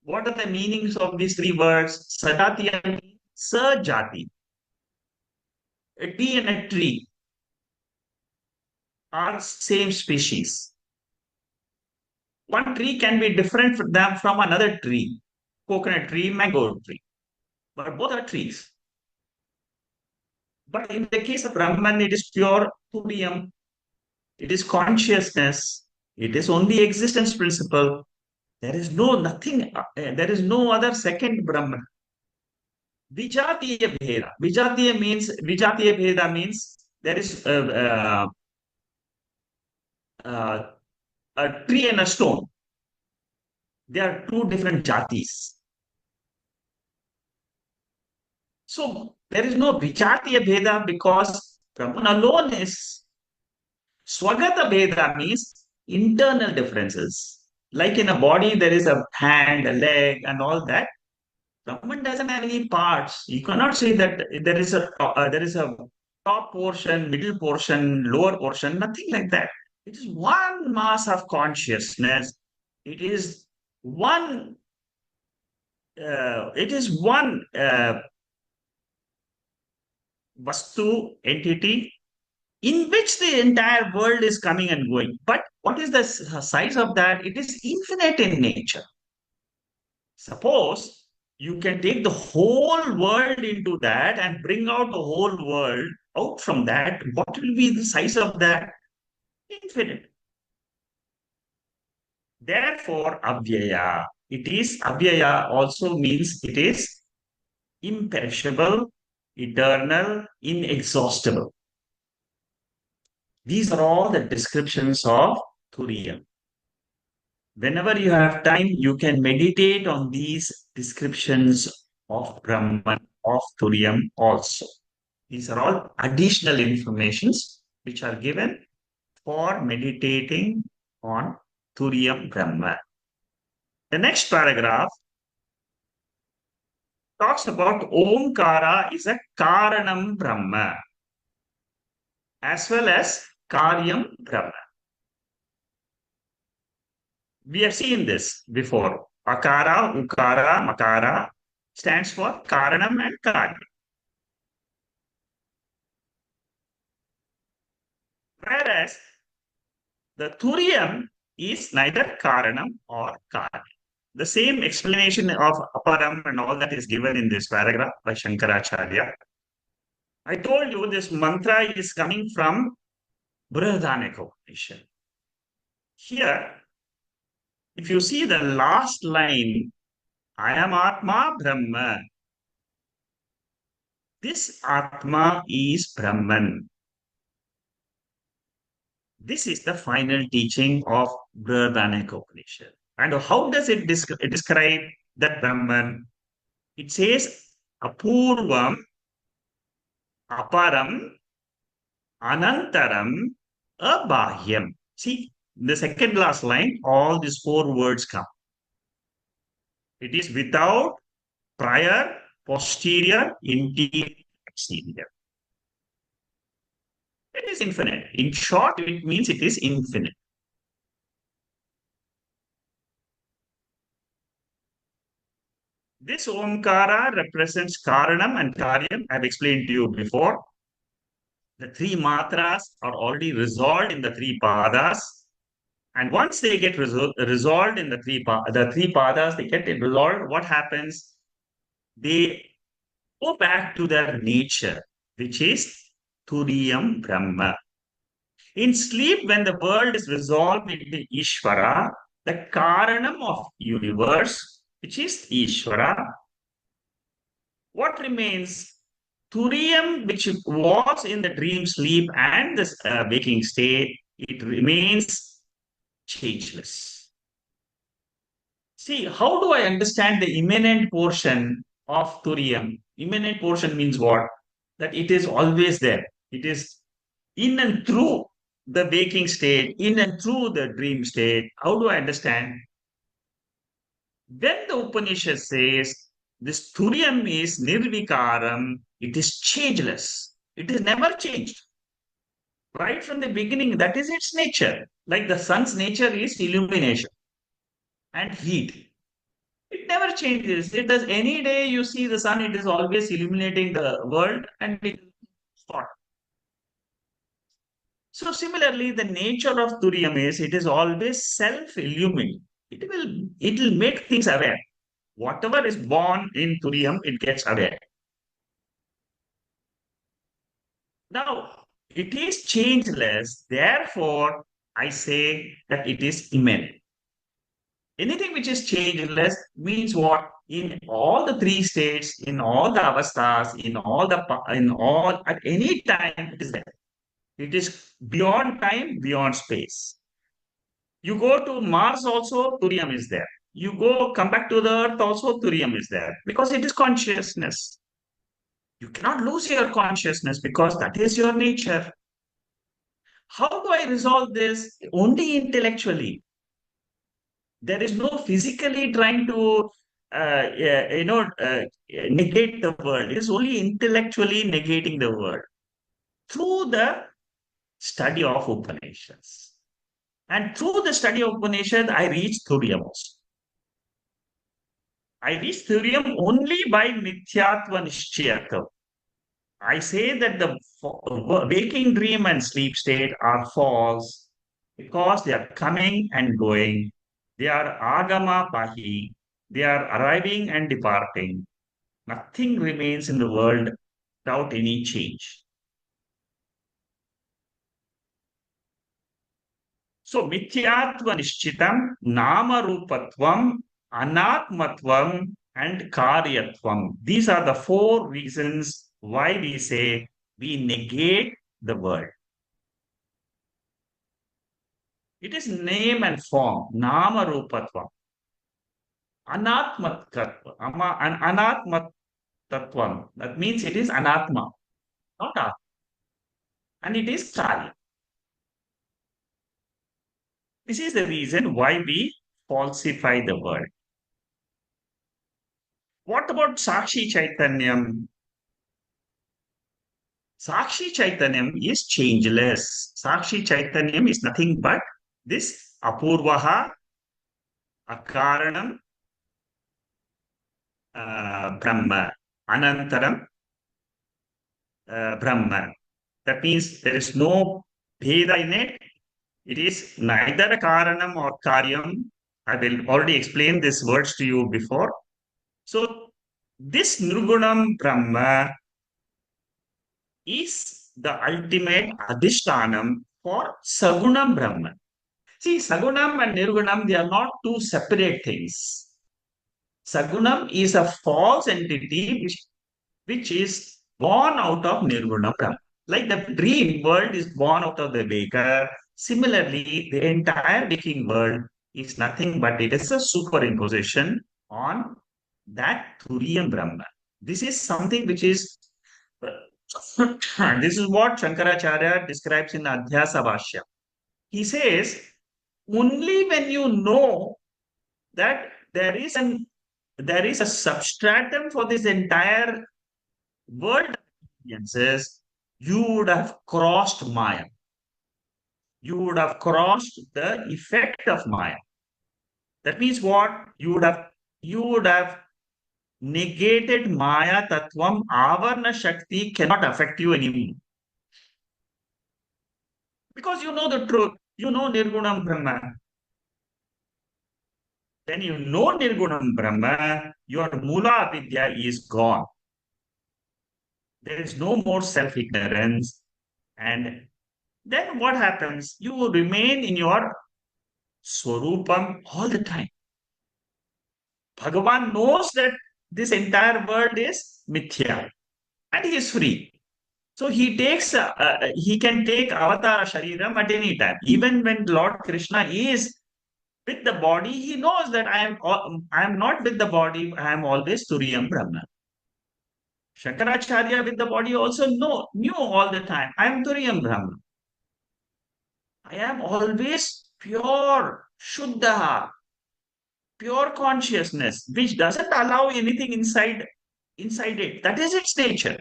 What are the meanings of these three words? Sajatiya means sajati. A tea and a tree are same species. One tree can be different from another tree, coconut tree, mango tree, but both are trees. But in the case of Brahman, it is pure Turiyam. It is consciousness. It is only existence principle. There is no nothing. There is no other second Brahman. Vijatiya Bheda. Vijatiya Bheda means there is a tree and a stone. They are two different jatis. So there is no Vijatiya Bheda because Brahman alone is. Swagata Bheda means internal differences. Like in a body, there is a hand, a leg, and all that. Brahman doesn't have any parts. You cannot say that there is a top portion, middle portion, lower portion, nothing like that. It is one mass of consciousness. It is one. It is one vastu entity in which the entire world is coming and going. But what is the size of that? It is infinite in nature. Suppose you can take the whole world into that and bring out the whole world out from that. What will be the size of that? Infinite. Therefore, avyaya. It is avyaya also means it is imperishable, eternal, inexhaustible. These are all the descriptions of Turiya. Whenever you have time, you can meditate on these descriptions of Brahman, of Turiyam also. These are all additional informations which are given for meditating on Turiyam Brahman. The next paragraph talks about Omkara is a Karanam Brahma as well as Karyam Brahma. We have seen this before. Akara, Ukara, Makara stands for Karanam and Karya. Whereas the Turiyam is neither Karanam or Karya. The same explanation of Aparam and all that is given in this paragraph by Shankaracharya. I told you this mantra is coming from Brihadaneka Upanishad. Here, if you see the last line, I am Atma Brahma. This Atma is Brahman. This is the final teaching of Brihadaneka Upanishad. And how does it describe that Brahman? It says Apurvam, Aparam, Anantaram, Abhahyam. See, the second last line, all these four words come. It is without, prior, posterior, interior, exterior. It is infinite. In short, it means it is infinite. This Omkara represents Karanam and Karyam. I have explained to you before. The three matras are already resolved in the three padas. And once they get resolved in the three padas, they get resolved. What happens? They go back to their nature, which is Turiyam Brahma. In sleep, when the world is resolved into Ishvara, the Karanam of universe, which is Ishvara, what remains? Turium, which was in the dream, sleep, and the waking state, it remains changeless. See, how do I understand the immanent portion of Turium? Immanent portion means what? That it is always there. It is in and through the waking state, in and through the dream state. How do I understand? When the Upanishad says this Turiam is nirvikaram, it is changeless. It is never changed. Right from the beginning, that is its nature. Like the sun's nature is illumination and heat. It never changes. It does any day you see the sun, it is always illuminating the world and it is hot. So similarly, the nature of Turiam is it is always self-illuminating. It will make things aware. Whatever is born in Turiam, it gets aware. Now, it is changeless. Therefore, I say that it is immanent. Anything which is changeless means what? In all the three states, in all the avasthas, in all, at any time, it is there. It is beyond time, beyond space. You go to Mars also, Turium is there. You come back to the Earth also, Turium is there. Because it is consciousness. You cannot lose your consciousness because that is your nature. How do I resolve this? Only intellectually. There is no physically trying to negate the world. It is only intellectually negating the world through the study of Upanishads. And through the study of Upanishad, I reach Turiya also. I reach Turiya only by Mithyatva Nishchayatva. I say that the waking dream and sleep state are false because they are coming and going. They are agama pahi. They are arriving and departing. Nothing remains in the world without any change. So, mithyatva nishchitam, nama rupatvam, anatmatvam, and karyatvam. These are the four reasons why we say we negate the world. It is name and form, nama rupatvam. Anatmat tattvam. That means it is anatma, not atma. And it is karya. This is the reason why we falsify the world. What about Sakshi Chaitanyam? Sakshi Chaitanyam is changeless. Sakshi Chaitanyam is nothing but this apurvaha, akaranam, Brahma, Anantaram, Brahma. That means there is no Bheda in it. It is neither a Karanam or Karyam. I will already explain these words to you before. So, this Nirgunam Brahma is the ultimate Adhishtanam for Sagunam Brahma. See, Sagunam and Nirgunam, they are not two separate things. Sagunam is a false entity which is born out of Nirguna Brahma. Like the dream world is born out of the waker. Similarly, the entire waking world is nothing but it is a superimposition on that Turiya Brahma. This is something which is this is what Shankaracharya describes in Adhyasa Bashyam. He says, only when you know that there is a substratum for this entire world experiences, you would have crossed Maya. You would have crossed the effect of Maya. That means what? You would have negated Maya Tattvam, Avarna Shakti cannot affect you anymore. Because you know the truth. You know Nirgunam Brahma. When you know Nirgunam Brahma, your Mula Vidya is gone. There is no more self-ignorance. And then what happens? You will remain in your Swarupam all the time. Bhagavan knows that this entire world is mithya. and he is free. So he can take Avatara Shariram at any time. Even when Lord Krishna is with the body, he knows that I am not with the body, I am always Turiyam Brahman. Shankaracharya with the body also knew all the time, I am Turiyam Brahman. I am always pure, Shuddha, pure consciousness, which doesn't allow anything inside it. That is its nature.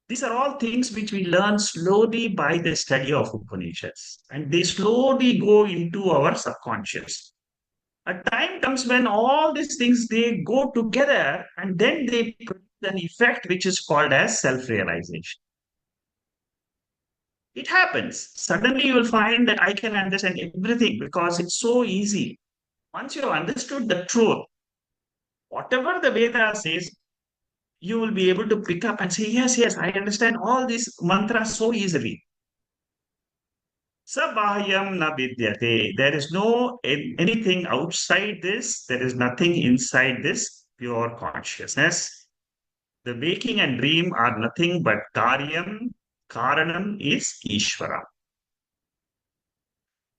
These are all things which we learn slowly by the study of Upanishads, and they slowly go into our subconscious. A time comes when all these things they go together, and then they produce an effect which is called as self-realization. It happens. Suddenly you will find that I can understand everything because it's so easy. Once you have understood the truth, whatever the Veda says, you will be able to pick up and say, yes, yes, I understand all these mantras so easily. Sabahyam na vidyate. There is no anything outside this. There is nothing inside this pure consciousness. The waking and dream are nothing but karyam. Karanam is Ishvara.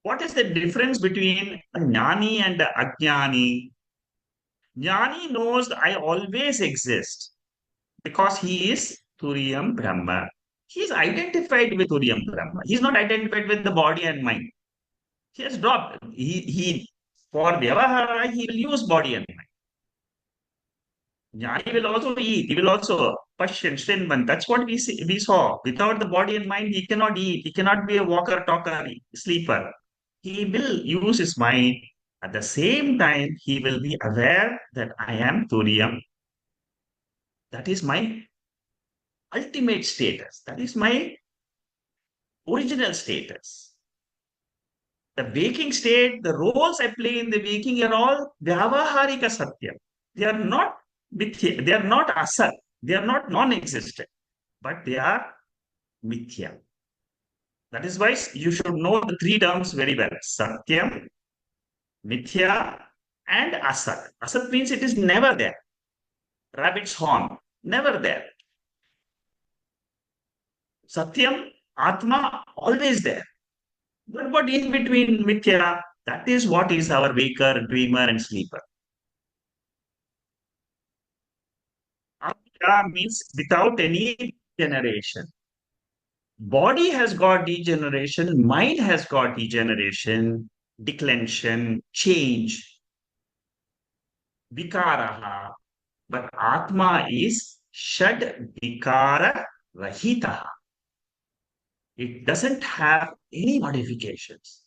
What is the difference between a jnani and a ajnani? Jnani knows I always exist because he is Turiyam Brahma. He is identified with Turiyam Brahma. He is not identified with the body and mind. He has dropped. He for Vyavahara, he will use body and mind. Jnani will also eat. He will also Pashyan, Shrinvan. That's what we saw. Without the body and mind, he cannot eat. He cannot be a walker, talker, sleeper. He will use his mind. At the same time, he will be aware that I am Turiyam. That is my ultimate status. That is my original status. The waking state, the roles I play in the waking are all Vyavaharika Satyam. They are not Mithya, they are not Asat, they are not non-existent, but they are Mithya. That is why you should know the three terms very well. Satyam, Mithya, and Asat. Asat means it is never there. Rabbit's horn, never there. Satyam, Atma, always there. But what in between Mithya? That is what is our waker, dreamer, and sleeper. Amrita means without any generation. Body has got degeneration, mind has got degeneration, declension, change, vikaraha. But Atma is shad vikara rahita. It doesn't have any modifications.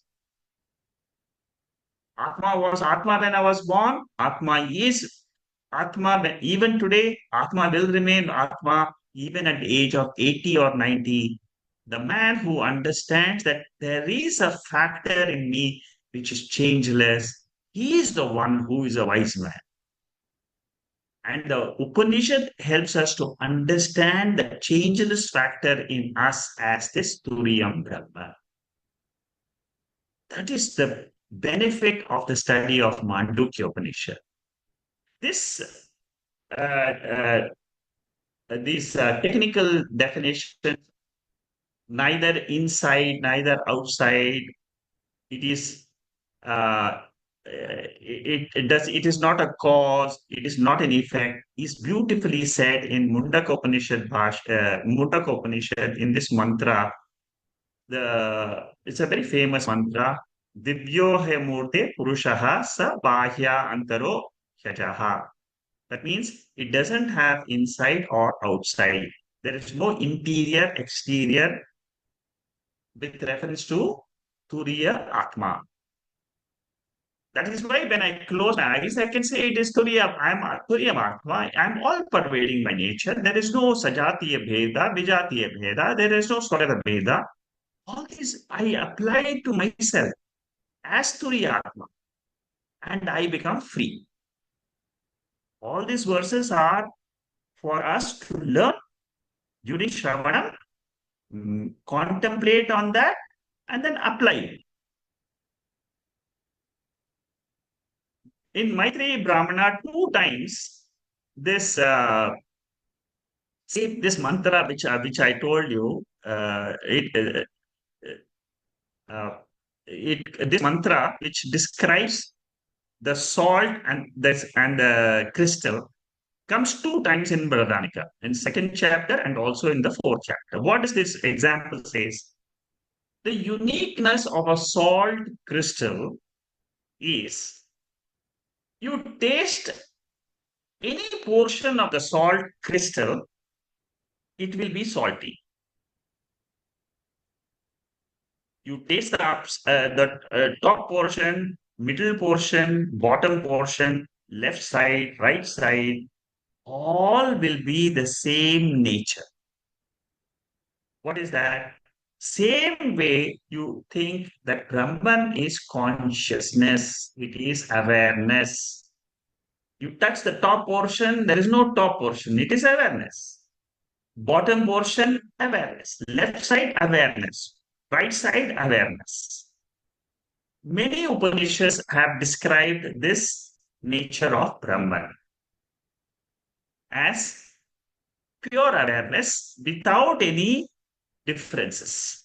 Atma was Atma when I was born. Atma is Atma even today. Atma will remain Atma even at the age of 80 or 90. The man who understands that there is a factor in me which is changeless, he is the one who is a wise man. And the Upanishad helps us to understand the changeless factor in us as this Turiyam Brahma. That is the benefit of the study of Mandukya Upanishad. This uh, uh, these technical definitions, neither inside, neither outside, it is it is not a cause, it is not an effect, is beautifully said in Mundaka Upanishad in this mantra. It's a very famous mantra. Divyo he murte purushaha sa bahya antaro yajaha. That means it doesn't have inside or outside. There is no interior, exterior with reference to Turiya Atma. That is why when I close my eyes, I can say it is Turiya. I am Turiya Atma. I am all pervading by nature. There is no Sajatiya Bheda, Vijatiya Bheda. There is no Swarada Bheda. All this I apply to myself as Turiya Atma, and I become free. All these verses are for us to learn during Shravanam, contemplate on that, and then apply it. In Maitreyi Brahmana, two times this See, this mantra which I told you, uh, this mantra which describes the salt and the crystal comes two times in Brahmanika, in second chapter and also in the fourth chapter. What does this example says? The uniqueness of a salt crystal is you taste any portion of the salt crystal, it will be salty. You taste the top portion, middle portion, bottom portion, left side, right side, all will be the same nature. What is that? Same way you think that Brahman is consciousness, it is awareness. You touch the top portion, there is no top portion, it is awareness. Bottom portion, awareness. Left side, awareness. Right side, awareness. Many Upanishads have described this nature of Brahman as pure awareness without any differences.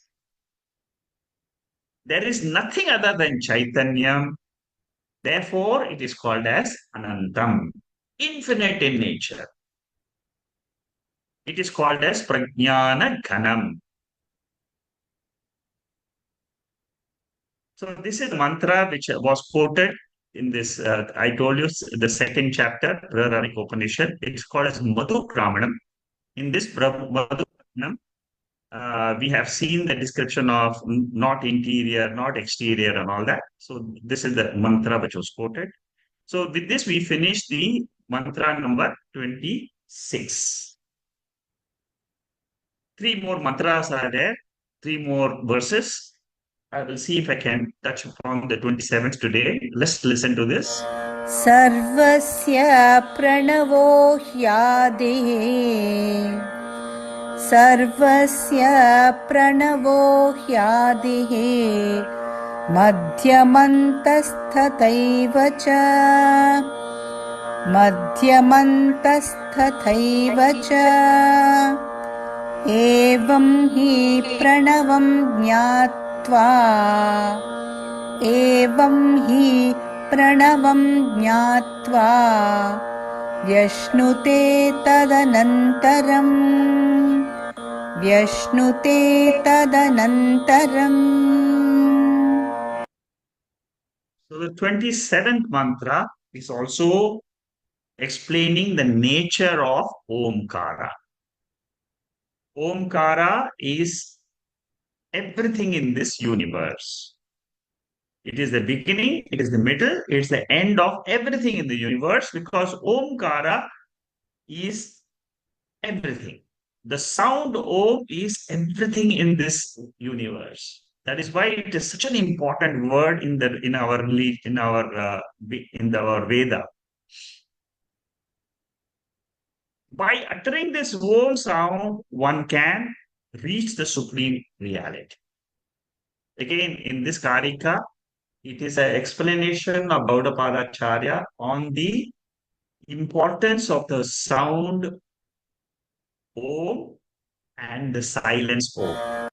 There is nothing other than Chaitanyam. Therefore, it is called as Anantam, infinite in nature. It is called as Prajnana Ghanam. So this is the mantra which was quoted in this, I told you, the second chapter, Brihadaranyaka Upanishad. It's called as Madhu Brahmanam. In this Madhu Brahmanam, we have seen the description of not interior, not exterior and all that. So this is the mantra which was quoted. So with this, we finish the mantra number 26. Three more mantras are there, three more verses. I will see if I can touch upon the 27th today. Let's listen to this. सर्वस्य प्रणवो ह्यादिः सर्वस्य प्रणवो ह्यादिः मध्यमन्तस्तथैव च मध्यमन्तस्तथैव च एवं हि प्रणवं ज्ञात्वा एवं हि प्रणवं ज्ञात्वा व्यश्नुते तदनन्तरम् व्यश्नुते तदनन्तरम्. So the 27th mantra is also explaining the nature of Omkara. Omkara is everything in this universe. It is the beginning, it is the middle, it is the end of everything in the universe because Omkara is everything. The sound Om is everything in this universe. That is why it is such an important word in our Veda. By uttering this Om sound, one can reach the supreme reality. Again, in this Karika, it is an explanation of Gaudapadacharya on the importance of the sound Om and the silence Om.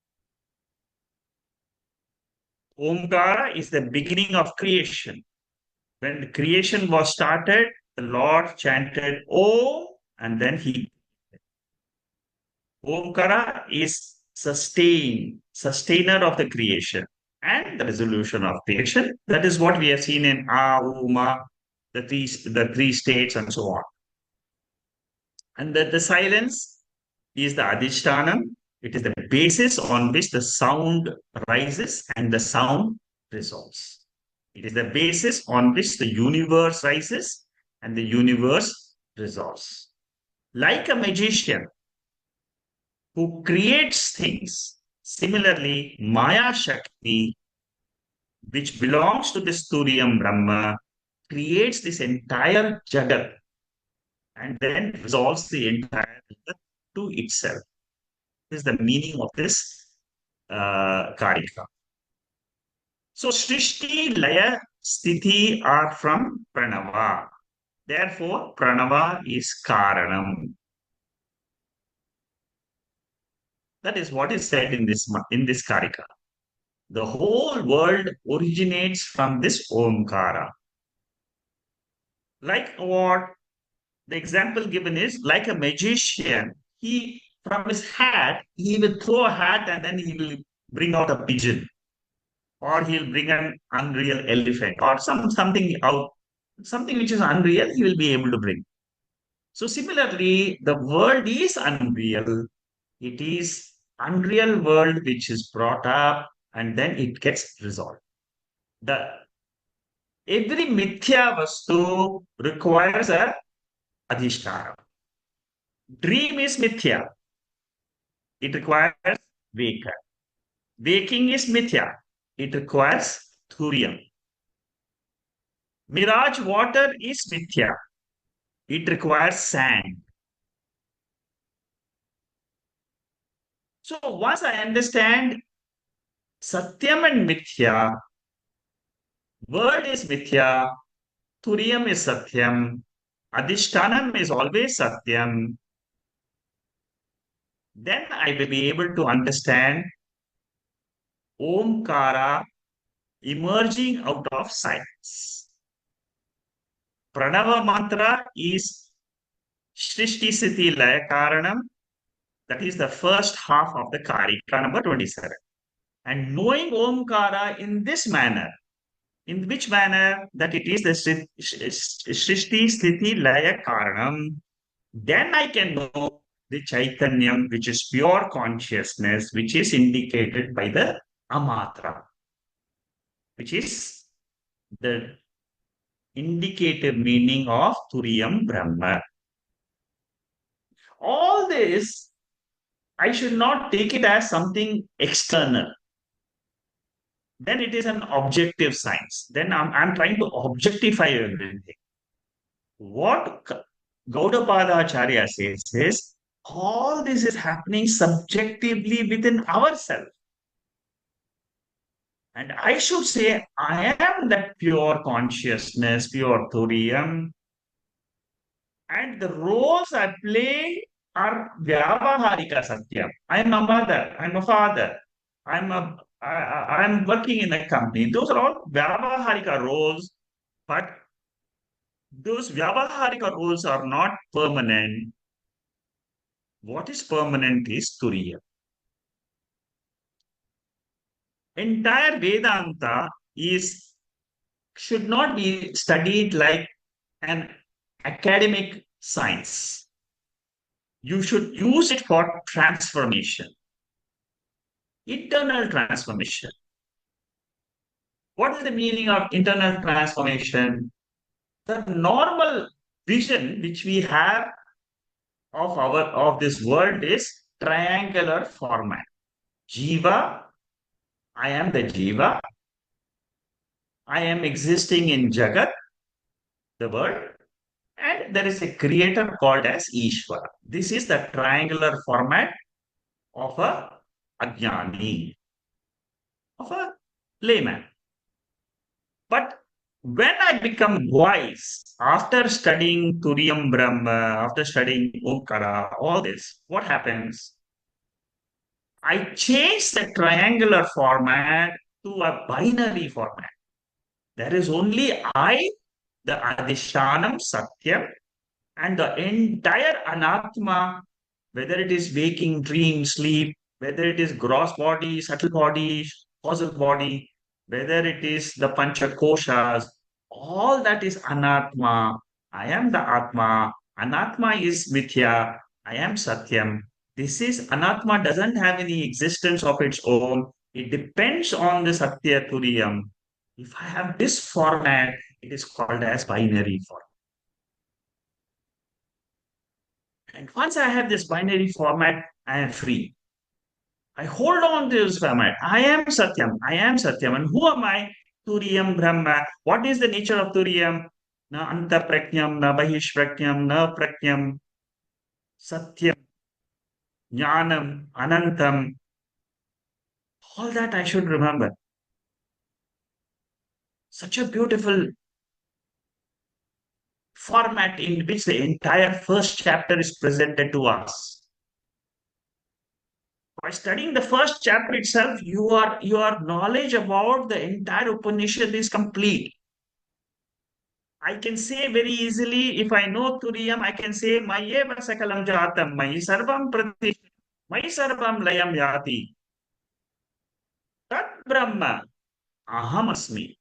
Omkara is the beginning of creation. When the creation was started, the Lord chanted Om and then he. Omkara is sustainer of the creation and the resolution of creation. That is what we have seen in Uma, the three states and so on. And the silence is the Adhishtanam. It is the basis on which the sound rises and the sound resolves. It is the basis on which the universe rises and the universe resolves. Like a magician who creates things, similarly, Maya Shakti, which belongs to this Turiyam Brahma, creates this entire Jagat and then resolves the entire Jagat to itself. This is the meaning of this Karika. So, Srishti, Laya, Sthiti are from Pranava. Therefore, Pranava is Karanam. That is what is said in this Karika. The whole world originates from this Omkara. Like what the example given is like a magician. He from his hat he will throw a hat and then he will bring out a pigeon, or he'll bring an unreal elephant, or something out, something which is unreal. He will be able to bring. So similarly, the world is unreal. It is unreal world which is brought up and then it gets resolved. The every mithya vastu requires a adhisthana. Dream is mithya. It requires wake. Waking is mithya. It requires thuriam. Mirage water is mithya. It requires sand. So once I understand Satyam and Mithya, word is Mithya, Turiyam is Satyam, Adhishtanam is always Satyam, then I will be able to understand Omkara emerging out of silence. Pranava mantra is Shrishti Siti Laya Karanam. That is the first half of the Karika number 27. And knowing Omkara in this manner, in which manner that it is the Srishti Sthiti Laya Karanam, then I can know the Chaitanyam, which is pure consciousness, which is indicated by the Amatra, which is the indicative meaning of Turiyam Brahma. All this, I should not take it as something external. Then it is an objective science. Then I'm trying to objectify everything. What Gaudapada Acharya says is all this is happening subjectively within ourselves. And I should say, I am that pure consciousness, pure Thuriyam. And the roles I play are Vyavaharika Satyam. I'm a mother, I'm a father, I'm working in a company. Those are all Vyavaharika roles, but those Vyavaharika roles are not permanent. What is permanent is Turiya. Entire Vedanta is should not be studied like an academic science. You should use it for transformation, internal transformation. What is the meaning of internal transformation? The normal vision which we have of this world is triangular format. Jiva, I am the Jiva. I am existing in Jagat, the world, and there is a creator called as Ishvara. This is the triangular format of a Ajnani, of a layman. But when I become wise, after studying Turiyam Brahma, after studying Omkara, all this, what happens? I change the triangular format to a binary format. There is only I, the Adhishtanam, Satyam, and the entire Anatma, whether it is waking, dream, sleep, whether it is gross body, subtle body, causal body, whether it is the Pancha Koshas, all that is Anatma. I am the Atma. Anatma is Mithya. I am Satyam. This is Anatma doesn't have any existence of its own. It depends on the Satya Turiyam. If I have this format, it is called as binary format. And once I have this binary format, I am free. I hold on to this format. I am Satyam. I am Satyam. And who am I? Turiyam Brahma. What is the nature of Turiyam? Na anta prakyam, na bahish prakyam, na prakyam, Satyam, Jnanam, Anantam. All that I should remember. Such a beautiful format in which the entire first chapter is presented to us. By studying the first chapter itself, your knowledge about the entire Upanishad is complete. I can say very easily, if I know Turiyam, I can say, Mayeva Sakalam Jatam, Mayi Sarvam Prati, Mayi Sarvam Layam Yati. That Brahma, Aham Asmi.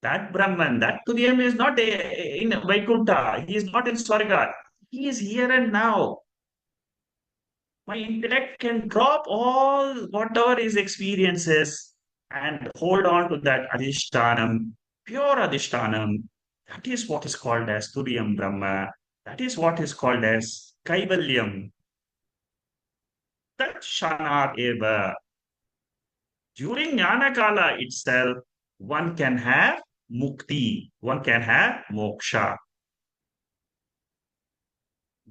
That Brahman, that Turiyam is not in Vaikuntha. He is not in Swarga. He is here and now. My intellect can drop all whatever his experiences and hold on to that Adhishtanam, pure Adhishtanam. That is what is called as Turiyam Brahma. That is what is called as Kaivalyam. That Shana Eva. During Jnana Kala itself, one can have mukti, one can have moksha.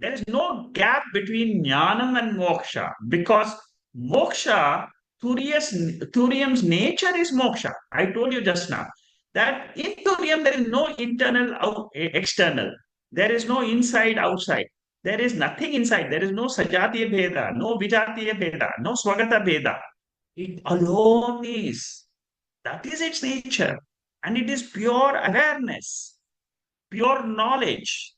There is no gap between jnanam and moksha because moksha, Turiyam's nature is moksha. I told you just now that in Turiyam there is no internal, external. There is no inside, outside. There is nothing inside. There is no sajatiya bheda, no vijatiya bheda, no swagata bheda. It alone is. That is its nature. And it is pure awareness, pure knowledge.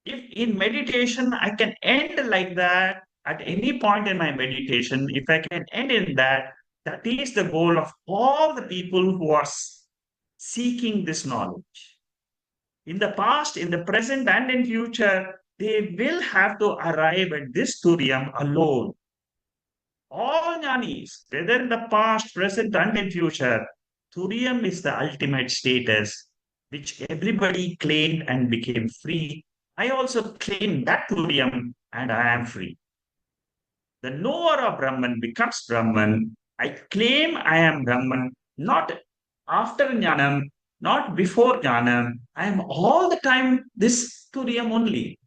If in meditation I can end like that at any point in my meditation, if I can end in that, that is the goal of all the people who are seeking this knowledge. In the past, in the present, and in future, they will have to arrive at this Turiyam alone. All jnanis, whether in the past, present, and in future, Turiyam is the ultimate status which everybody claimed and became free. I also claim that Turiyam and I am free. The knower of Brahman becomes Brahman. I claim I am Brahman, not after Jnanam, not before Jnanam. I am all the time this Turiyam only.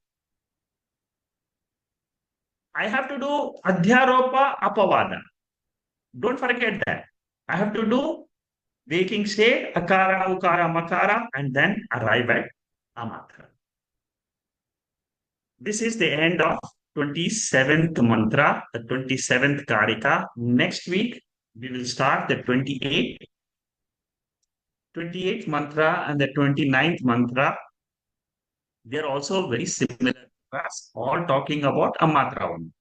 I have to do Adhyaropa Apavada. Don't forget that. I have to do waking state, Akara, Ukara, Makara, and then arrive at Amatra. This is the end of 27th mantra, the 27th Karika. Next week, we will start the 28th mantra and the 29th mantra. They are also very similar to us, all talking about Amatra one.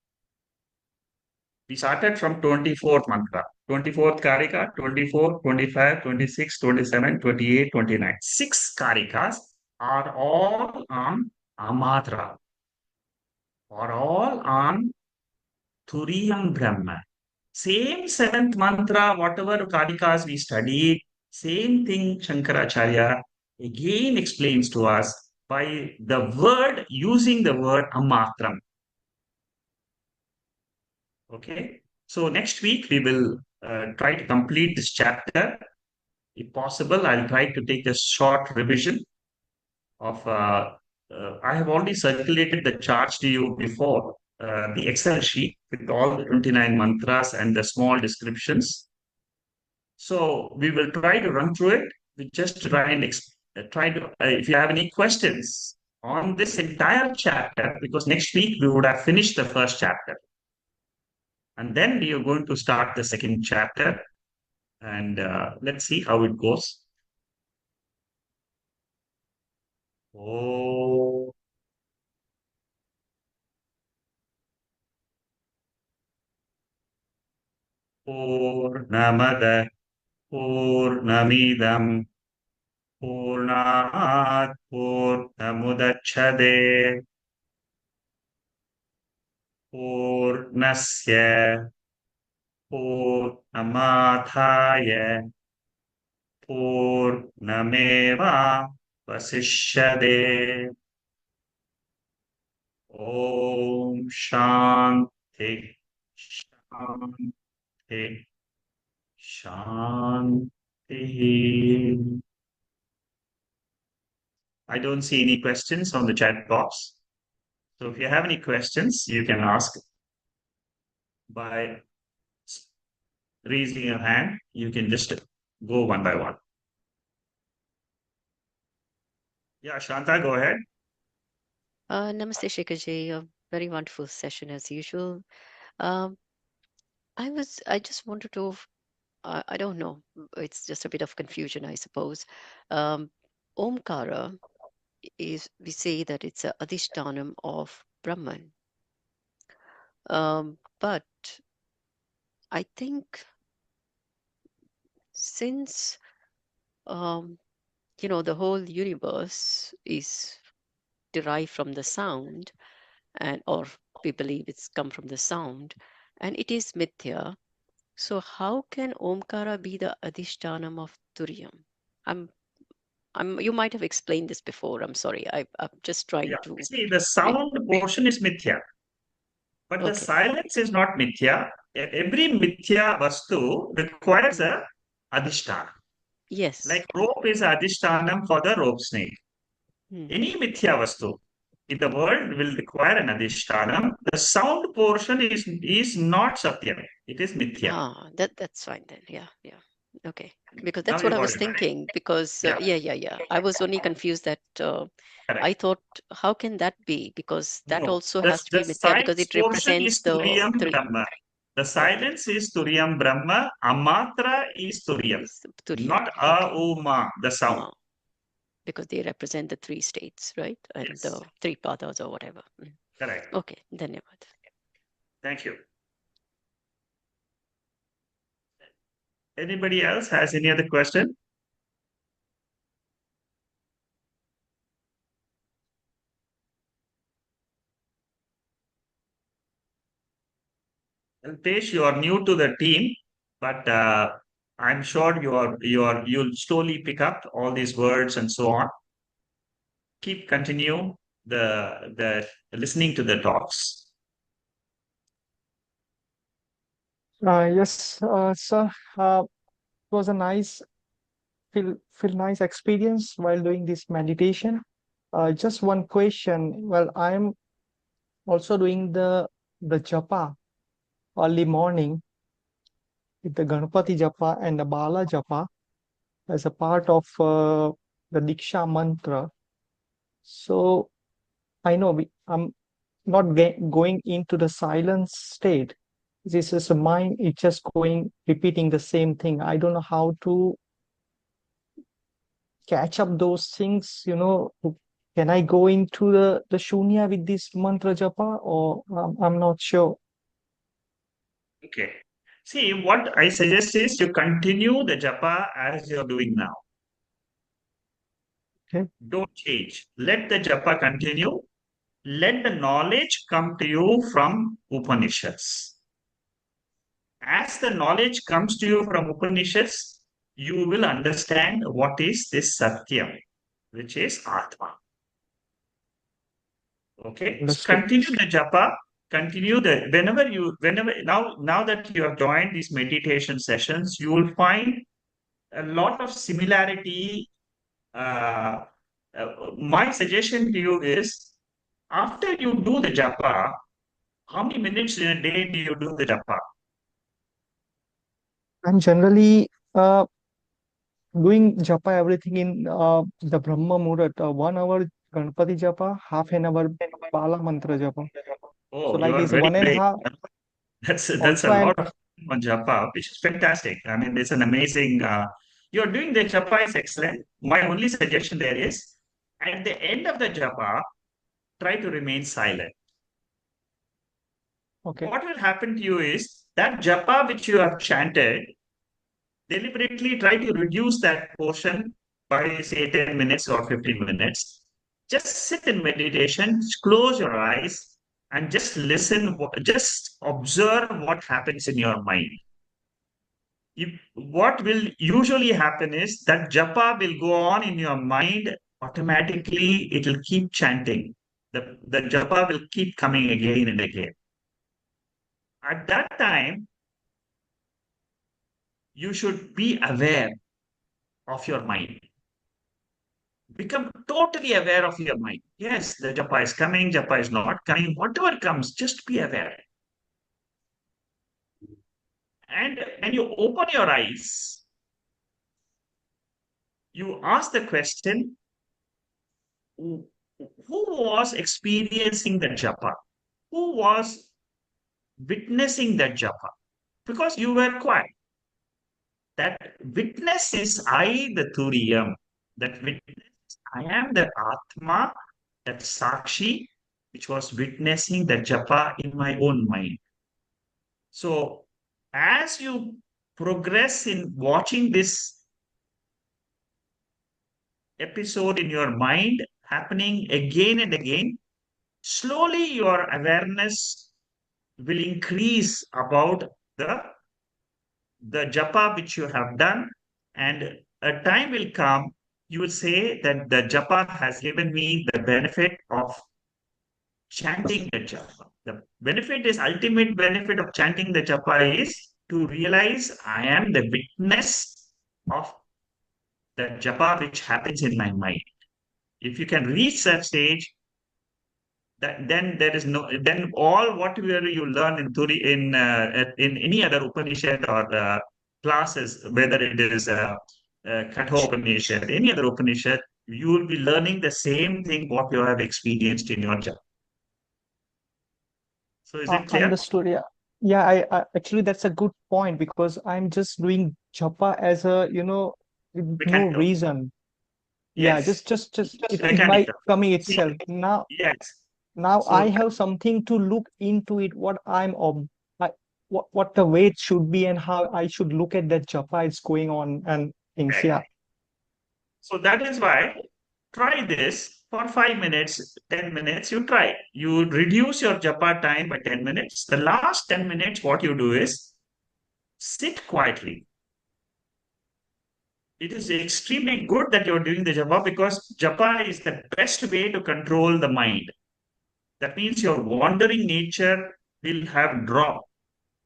We started from 24th mantra, 24th Karika, 24, 25, 26, 27, 28, 29. 6 Karikas are all on Amatra, are all on Turiyam Brahma. Same 7th mantra, whatever Karikas we studied, same thing Shankaracharya again explains to us by the word, using the word Amatram. Okay, so next week we will try to complete this chapter. If possible, I'll try to take a short revision of. I have already circulated the charts to you before, the Excel sheet with all the 29 mantras and the small descriptions. So we will try to run through it. We just try and try to. If you have any questions on this entire chapter, because next week we would have finished the first chapter. And then we are going to start the second chapter. And let's see how it goes. Oh. Purnamada Purnamidam Purnat Purnamudachade Purnasya Purnamathaya Purnameva Vasishyade. Om Shanti Shanti Shanti. I don't see any questions on the chat box. So if you have any questions, you can ask by raising your hand. You can just go one by one. Yeah, Shanta, go ahead. Namaste, Shekharji. Very wonderful session as usual. Um, I just wanted to, I don't know, it's just a bit of confusion, I suppose. Um, Omkara is, we say that it's a adhishtanam of Brahman. But I think since, um, the whole universe is derived from the sound, and or we believe it's come from the sound, and it is mithya. So how can Omkara be the adhishtanam of Turyam? I'm, you might have explained this before. I'm sorry. I'm just trying Yeah. to. See, the sound portion is mithya, but the Okay. silence is not mithya. Every mithya vastu requires Mm. a adhisthana. Yes. Like rope is adhishtanam for the rope snake. Mm. Any mithya vastu in the world will require an adhishtanam. The sound portion is not satyam. It is mithya. That's fine then. Yeah, yeah. Okay. Because Now that's what you I got was it, right? thinking. Because Yeah, yeah. I was only confused that I correct. thought, how can that be? Because that No, also the, has to the be mithya because silence it portion represents is the Turiyam three. Brahma. The Okay. silence is Turiyam Brahma. Amatra is Turiyam, Is Turyam. not Okay. A-O-Ma, the sound. Ma. Because they represent the three states, right? And Yes, the three pathas or whatever. Mm. correct. Okay. Dhanyavad. Thank you. Anybody else has any other question? Alpesh, you are new to the team, but I'm sure you'll slowly pick up all these words and so on. Continue the listening to the talks. Yes, sir. It was a feel nice experience while doing this meditation. Just one question. Well, I'm also doing the japa early morning with the Ganpati japa and the Bala japa as a part of the Diksha mantra. So I know I'm not going into the silence state. This is a mind. It's just going repeating the same thing. I don't know how to catch up those things, can I go into the shunya with this mantra japa, or I'm not sure. Okay. See, what I suggest is you continue the japa as you're doing now. Okay. Don't change. Let the japa continue. Let the knowledge come to you from Upanishads. As the knowledge comes to you from Upanishads, you will understand what is this Satyam, which is Atma. Okay, so Understood. continue the japa, continue the whenever now that you have joined these meditation sessions, you will find a lot of similarity. Uh, my suggestion to you is after you do the japa, how many minutes in a day do you do the japa? I'm generally doing japa everything in the Brahma Muhurat, 1 hour Ganpati japa, half an hour Bala mantra japa. So Oh, you like are this very one and a great. half. That's a Also, I'm lot of on japa, which is fantastic. I mean, it's an amazing. You're doing the japa is excellent. My only suggestion there is, at the end of the japa, try to remain silent. okay. What will happen to you is that japa which you have chanted, deliberately try to reduce that portion by say 10 minutes or 15 minutes. Just sit in meditation, close your eyes, and just listen, just observe what happens in your mind. What will usually happen is that japa will go on in your mind automatically, it will keep chanting. The japa will keep coming again and again. At that time, you should be aware of your mind. Become totally aware of your mind. Yes, the japa is coming, japa is not coming, whatever comes, just be aware. And when you open your eyes, you ask the question, who was experiencing the japa? who was witnessing that japa? Because you were quiet. That witness is I, the Turiyam. That witness, I am the Atma, that Sakshi, which was witnessing the japa in my own mind. So, as you progress in watching this episode in your mind happening again and again, slowly your awareness will increase about the japa which you have done, and a time will come you will say that the japa has given me the benefit of chanting the japa. The benefit is ultimate benefit of chanting the japa is to realize I am the witness of the japa which happens in my mind. If you can reach that stage, then there is no, then all whatever you learn in in any other Upanishad or classes, whether it is Katha Upanishad, any other Upanishad, you will be learning the same thing what you have experienced in your job. So is it clear? Understood. Yeah. Yeah, I actually that's a good point because I'm just doing japa as a, with no Mechanical. reason. Yeah, Yes. just Just it by mechanical. coming See, itself. Now yes. I So have something to look into it, what I'm ob I, what the way it should be and how I should look at that japa it's going on and things. Yeah. right. So that is why try this for 5 minutes, 10 minutes. You try. You reduce your japa time by 10 minutes. The last 10 minutes, what you do is sit quietly. It is extremely good that you're doing the japa because japa is the best way to control the mind. That means your wandering nature will have dropped.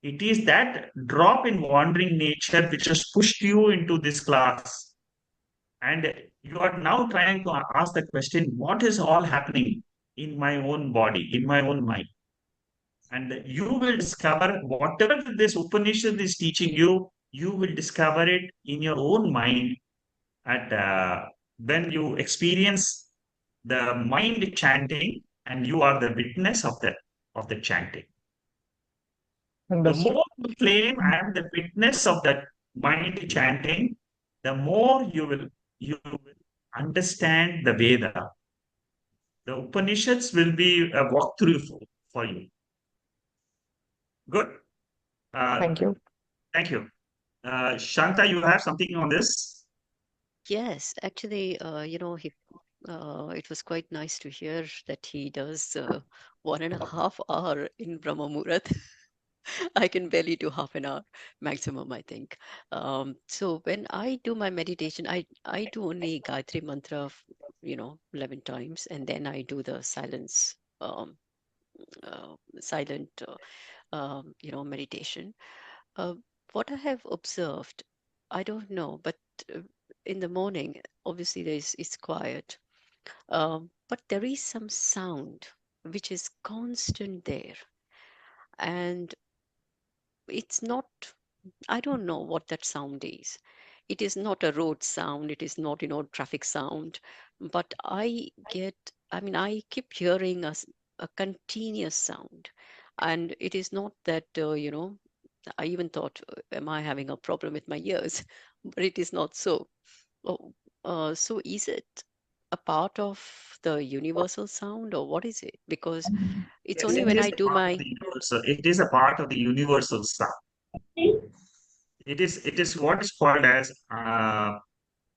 It is that drop in wandering nature which has pushed you into this class. And you are now trying to ask the question, what is all happening in my own body, in my own mind? And you will discover whatever this Upanishad is teaching you, you will discover it in your own mind at when you experience the mind chanting and you are the witness of the chanting. The Understood. more you claim I am the witness of that mind chanting, the more you will understand the Veda. The Upanishads will be a walkthrough for you. Good. Thank you. Thank you. Shanta, you have something on this? Yes, actually, it was quite nice to hear that he does 1.5 hour in Brahma Muhurat. I can barely do half an hour maximum, I think. So when I do my meditation, I do only Gayatri Mantra, 11 times, and then I do the silence, silent, meditation. Uh, what I have observed, I don't know, but uh, in the morning, obviously it's quiet, but there is some sound which is constant there, and it's not. I don't know what that sound is. It is not a road sound. It is not, traffic sound. But I keep hearing a continuous sound. And it is not that, I even thought, am I having a problem with my ears? But it is not so. Oh, so is it a part of the universal sound or what is it? Because it's Yes, only it when is I a do part of my. the universal. It is a part of the universal sound. It is what is called as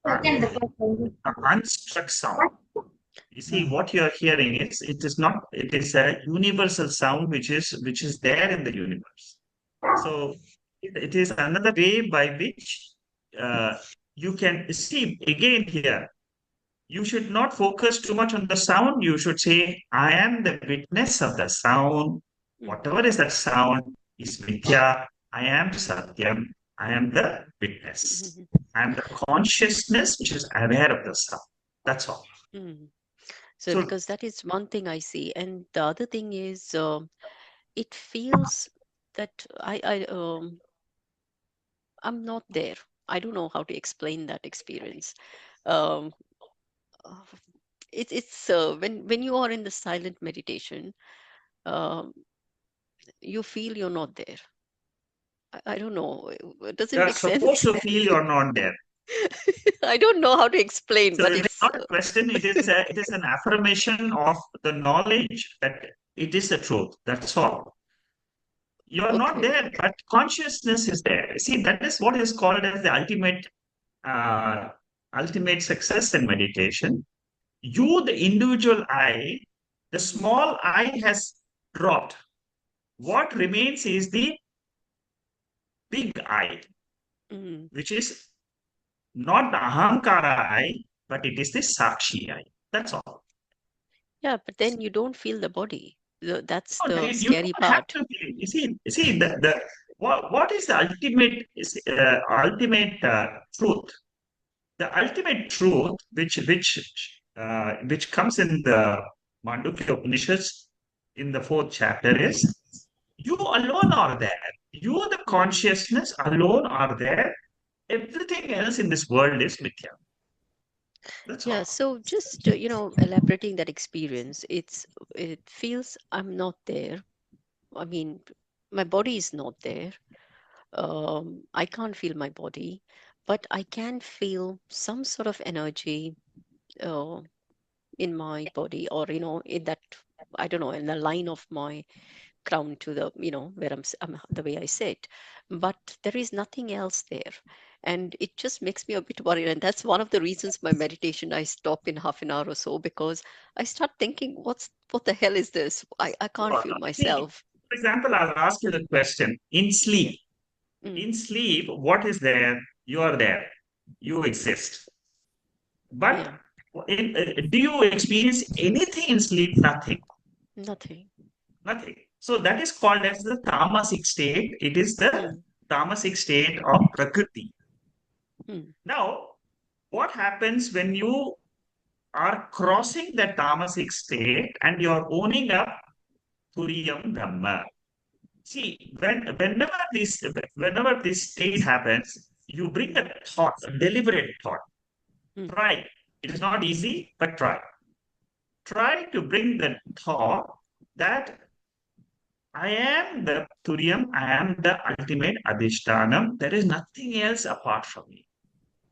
unstruck sound. You see, what you are hearing is it is not. It is a universal sound which is there in the universe. So it is another way by which uh, you can see again here. You should not focus too much on the sound. You should say, I am the witness of the sound. Mm, Whatever is that sound is Mithya. I am mm, Satyam. I am the witness. mhm, I am the consciousness which is aware of the sound. That's all. mm. So So, because that is one thing I see, and the other thing is, it feels that I'm not there. I don't know how to explain that experience. Um, uh, it's when you are in the silent meditation. you feel you're not there. I don't know. Does it You're make supposed sense? to feel you're not there. I don't know how to explain, So but it is it's not a question, it is an affirmation of the knowledge that it is the truth. That's all. You're not okay. there, but consciousness is there. See, that is what is called as the uh, ultimate success in meditation. You, the individual I, the Mhm. small I has dropped. What remains is the big I, Mm. which is not the Ahankara I, but it is the Sakshi I. That's all. Yeah, but then you don't feel the body. That's No, the you scary don't have part. to feel. You see, what is the ultimate truth? The ultimate truth, which comes in the Mandukya Upanishads in the fourth chapter, is you alone are there. You, the Mm. consciousness alone are there. Everything else in this world is mithya. That's Yeah, all. so just elaborating that experience, it feels I'm not there. I mean, my body is not there. I can't feel my body, but I can feel some sort of energy uh, in my body, or in that, I don't know, in the line of my crown to the where I'm the way I sit, but there is nothing else there, and it just makes me a bit worried. And that's one of the reasons my meditation I stop in half an hour or so, because I start thinking, what the hell is this? I can't feel See, myself. for example, I'll ask you the question. In Mm, sleep, mm, in sleep, what is there? You are there. You exist. But yeah, do you experience anything in sleep? Nothing. nothing. Nothing. So that is called as the tamasic state. It is the Mm, tamasic state of Prakriti. mm, Now, what happens when you are crossing the tamasic state and you're owning up Turiyam Brahma? See, whenever this state happens, you bring mm, a thought, a deliberate thought. mm, Try. It is not easy, but try. Try to bring the thought that I am the Turiyam, I am the ultimate Adhishtanam. There is nothing else apart from me.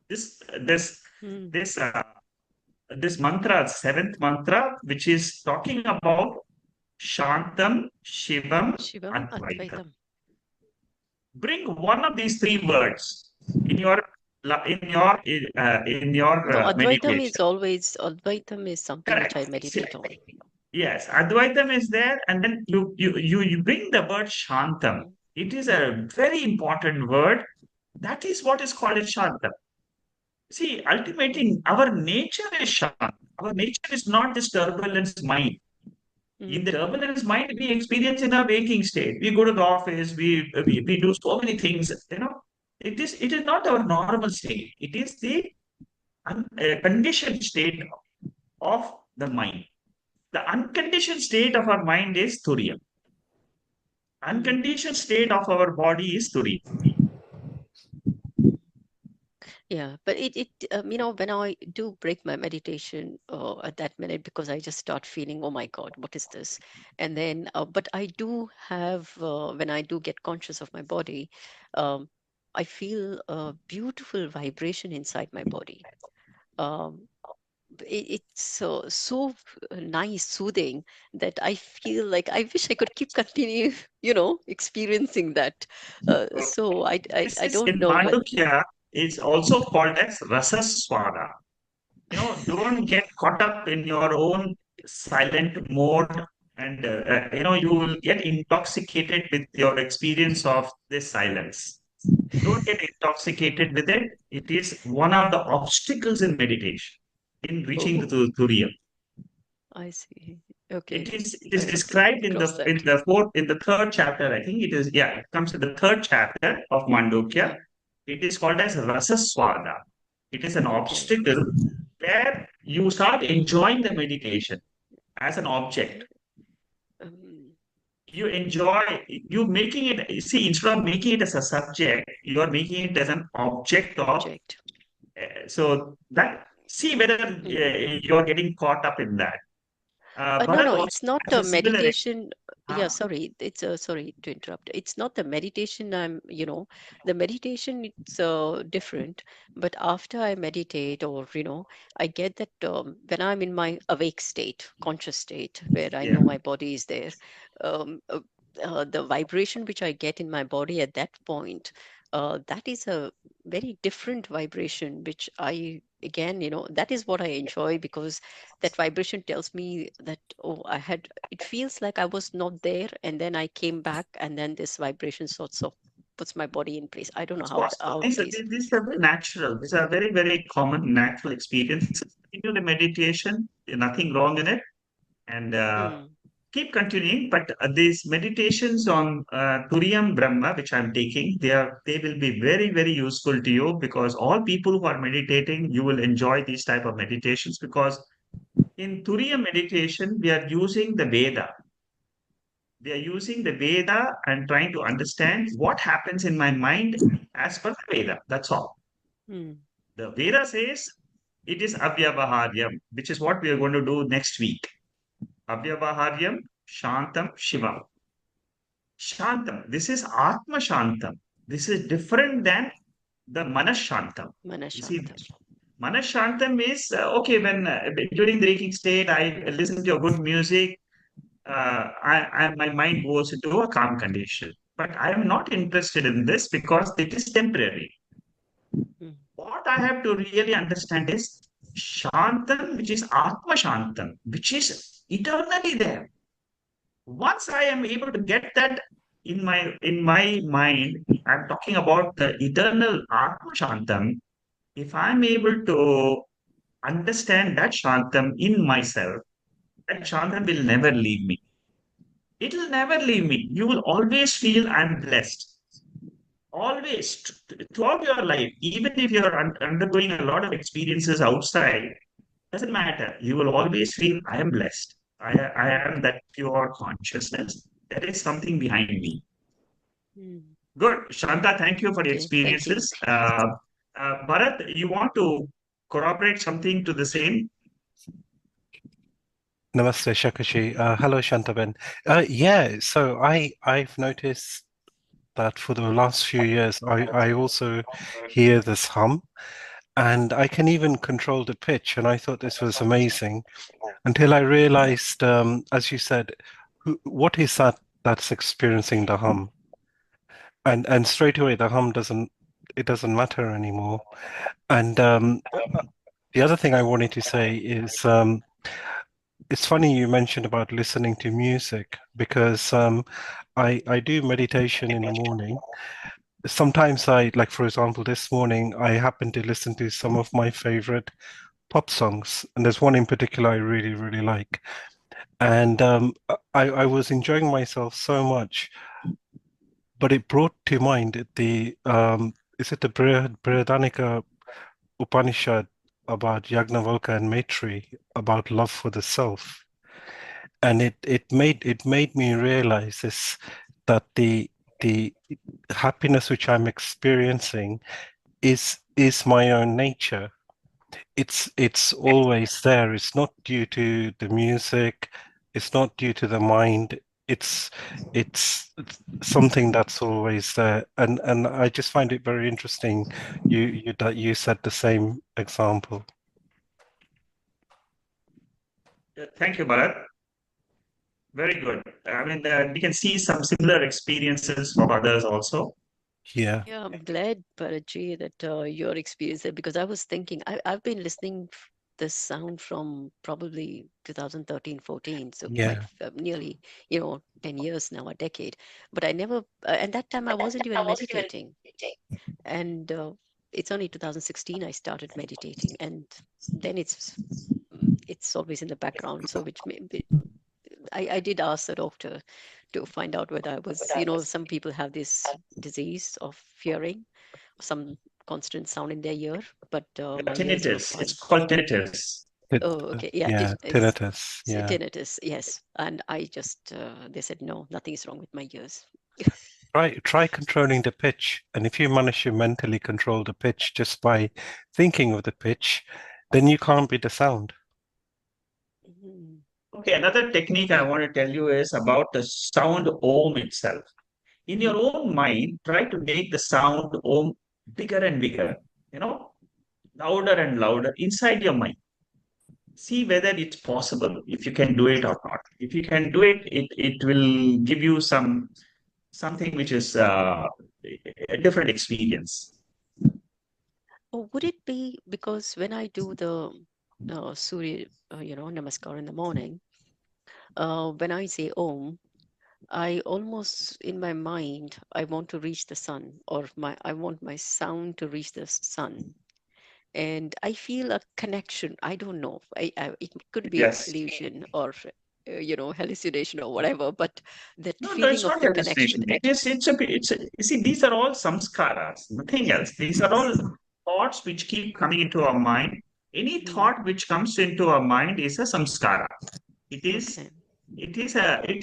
This this mm. this uh, this mantra, seventh mantra, which is talking about Shantam, Shivam, Shivam Advaitam. Advaitam. Bring one of these three words in your No, Advaitam is meditation. always, Advaitam is something which I Correct. meditate on. Yes, Advaitam is there, and then you bring the word Shantam. Mm, It is mm, a very important word. That is what is called as Shantam. See, mm, ultimately, our nature is Shantam. Our nature is not this turbulence mind. In mm, the turbulence mind, we experience in our waking state. We go to the office, we do so many things. It is not our normal state. It is the conditioned state of the mind. The unconditioned state of our mind is Turiya. mm. Unconditioned state of our body is Turiya. Yeah, but when I do break my meditation at that minute, because I just start feeling, oh my God, what is this? And then, but I do have, when I do get conscious of my body, um, I feel a beautiful vibration inside my body. Um, it's so nice, soothing, that I feel like I wish I could keep continuing, experiencing that. So This I is don't in know what. Mandukya, it's also called as Rasaswada. Don't get caught up in your own silent mode, and you will get intoxicated with your experience of this silence. Don't get intoxicated with it. It is one of the obstacles in meditation, in reaching Oh, to Turiya. I see. It Okay. is it is I have to described in cross that. the third chapter. I think it is, yeah, it comes in the third chapter of Mandukya. Mm, It is called as Rasaswada. It is an okay. obstacle where you start enjoying the meditation as an object. Okay. Um, You enjoy you making it, see, instead of making it as a subject, you are making it as an object of object. so that see whether Mm, you're getting caught up in that. No, Bharat no, also it's not has a a similar. meditation. Yeah, Huh? sorry. It's sorry to interrupt. It's not the meditation. The meditation it's different. But after I meditate, or I get that when I'm in my awake state, conscious state, where I Yeah. know my body is there, um, uh, the vibration which I get in my body at that point, that is a very different vibration, which I again, that is what I enjoy, because that vibration tells me that, oh, it feels like I was not there, and then I came back, and then this vibration sorts of puts my body in place. I don't know Of how course, how these it are, is. these are very natural. These are very, very common natural experiences. Continue the meditation, nothing wrong in it, and Hmm. keep continuing. But these meditations on Turiyam Brahma, which I'm taking, they will be very, very useful to you, because all people who are meditating, you will enjoy these type of meditations, because in Turiya meditation, we are using the Veda. We are using the Veda and trying to understand what happens in my mind as per the Veda. That's all. Hmm. The Veda says it is Avyavaharyam, which is what we are going to do next week. Avyavaharyam, Shantam, Shivam. Shantam. This is Atma Shantam. This is different than the Manas Shantam. You see, Manashantam. Manas Shantam is okay when during the waking state I listen to a good music. My mind goes into a calm condition. But I am not interested in this because it is temporary. Hmm. What I have to really understand is Shantam, which is Atma Shantam, which is eternally there. Once I am able to get that in my mind, I'm talking about the eternal Atma Shantam. If I'm able to understand that Shantam in myself, that Hmm. Shantam will never leave me. It will never leave me. You will always feel I'm blessed. Always, throughout your life, even if you're undergoing a lot of experiences outside, doesn't matter. You will always feel I am blessed. I Hmm. am that pure consciousness. There is something behind me. Hmm. Good. Shanta, thank you for the Okay, thank you. experiences. Bharat, you want to corroborate something to the same? Namaste, Shakashi. Hello, Shantaben. Yeah, so I've noticed that for the last few years, I also hear this hum, and I can even control the pitch, and I thought this was amazing until I realized, as you said, what is that that's experiencing the hum? And straight away the hum doesn't matter anymore. And the other thing I wanted to say is it's funny you mentioned about listening to music because I do meditation in the morning. Sometimes like for example, this morning I happened to listen to some of my favorite pop songs, and there's one in particular I really, really like. And I was enjoying myself so much, but it brought to mind the is it the Brihadaranyaka Upanishad about Yagnavalkya and Maitri about love for the self, and it made me realize this that the happiness which I'm experiencing is my own nature. It's always there. It's not due to the music. It's not due to the mind. It's something that's always there. And I just find it very interesting. You that you said the same example. Thank you, Bharat. Very good. I mean, we can see some similar experiences from others also. Yeah, Yeah, I'm glad, Bharatji, that your experience there, because I was thinking, I've been listening this sound from probably 2013, 14, so quite yeah, nearly, 10 years now, a decade. But I never, and that time I wasn't even meditating. And it's only 2016 I started meditating, and then it's always in the background. So I did ask the doctor to find out whether I was, some people have this disease of hearing some constant sound in their ear, but my ears were Tinnitus. It's fine. called tinnitus. Oh, okay. Yeah, yeah. Tinnitus. Yeah. tinnitus. Yes, and I just they said no, nothing is wrong with my ears. Try controlling the pitch, and if you manage to mentally control the pitch just by thinking of the pitch, then you can't be the sound. Mhm. Okay, another technique I want to tell you is about the sound Om itself. In your own mind, try to make the sound Om bigger and bigger, you know, louder and louder inside your mind. See whether it's possible, if you can do it or not. If you can do it, it will give you something which is a different experience. Or would it be because when I do the Surya, Namaskar in the morning, when I say Om, I almost in my mind I want to reach the sun, or I want my sound to reach the sun, and I feel a connection. I don't know. It could be Yes. illusion or hallucination or whatever, but that No, feeling it's of not the hallucination. connection. You see, these are all samskaras, nothing else. These are all thoughts which keep coming into our mind. Any Mm, thought which comes into our mind is a samskara. It is, okay. it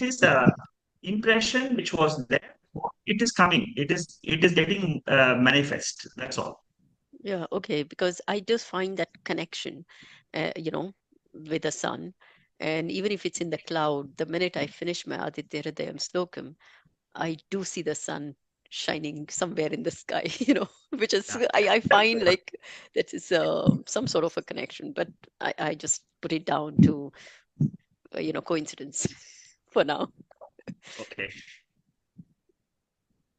is a impression which was there. It is coming. It is getting manifest. That's all. Yeah, okay, because I just find that connection, uh, you know, with the sun. And even if it's in the cloud, the minute I finish my Aditya Hridayam Slokam, I do see the sun shining somewhere in the sky, which is, Yeah, I that's find good. like that is some sort of a connection, but I just put it down to, coincidence for now. Okay.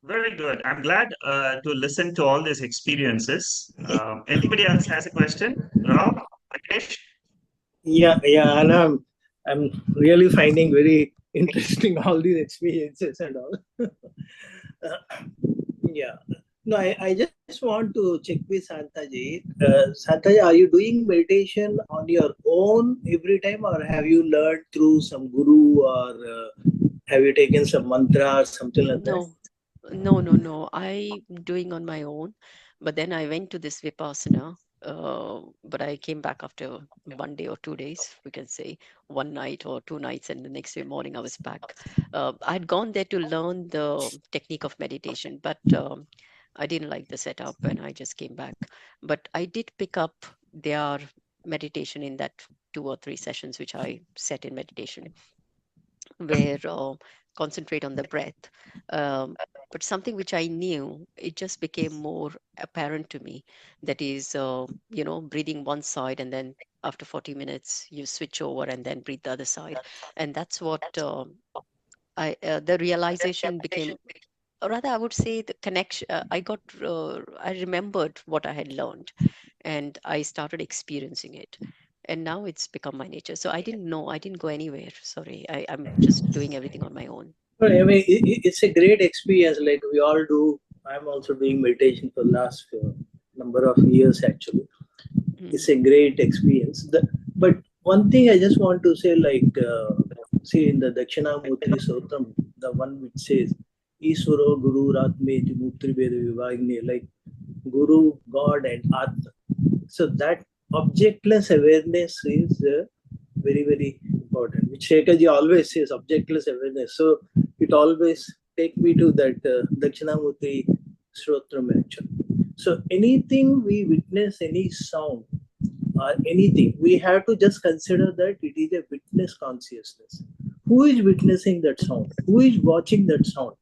Very good. I'm glad to listen to all these experiences. Anybody else has a question? Rob, Rakesh? Yeah, and I'm really finding very interesting all these experiences and all. Yeah. No, I just want to check with Santaji. Santaji, are you doing meditation on your own every time, or have you learned through some guru, or have you taken some mantra or something like that? No, no. I'm doing on my own. But then I went to this Vipassana, but I came back after 1 day or 2 days, we can say, one night or 2 nights, and the next day morning I was back. I'd gone there to learn the technique of meditation, but I didn't like the setup and I just came back. But I did pick up their meditation in that 2 or 3 sessions which I set in meditation where concentrate on the breath. Um, but something which I knew, it just became more apparent to me. That is, breathing one side and then after 40 minutes you switch over and then breathe the other side. And that's what the realization became, or rather, I would say the connection. I remembered what I had learned and I started experiencing it. And now it's become my nature. So I didn't know, I didn't go anywhere. Sorry, I'm just doing everything on my own. Well, I mean, it's a great experience. Like we all do. I'm also doing meditation for the last number of years actually. It's a great experience. But one thing I just want to say, like, see in the Dakshinamurti Sotram, the one which says, Iswaro Guru Ratmeti Mutri Veda Vivagni, like Guru, God, and Atma. So that objectless awareness is very important, which Shekharji always says, objectless awareness. So it always take me to that Dakshinamurti Srotram actually. So anything we witness, any sound, anything, we have to just consider that it is a witness consciousness. Who is witnessing that sound? Who is watching that sound?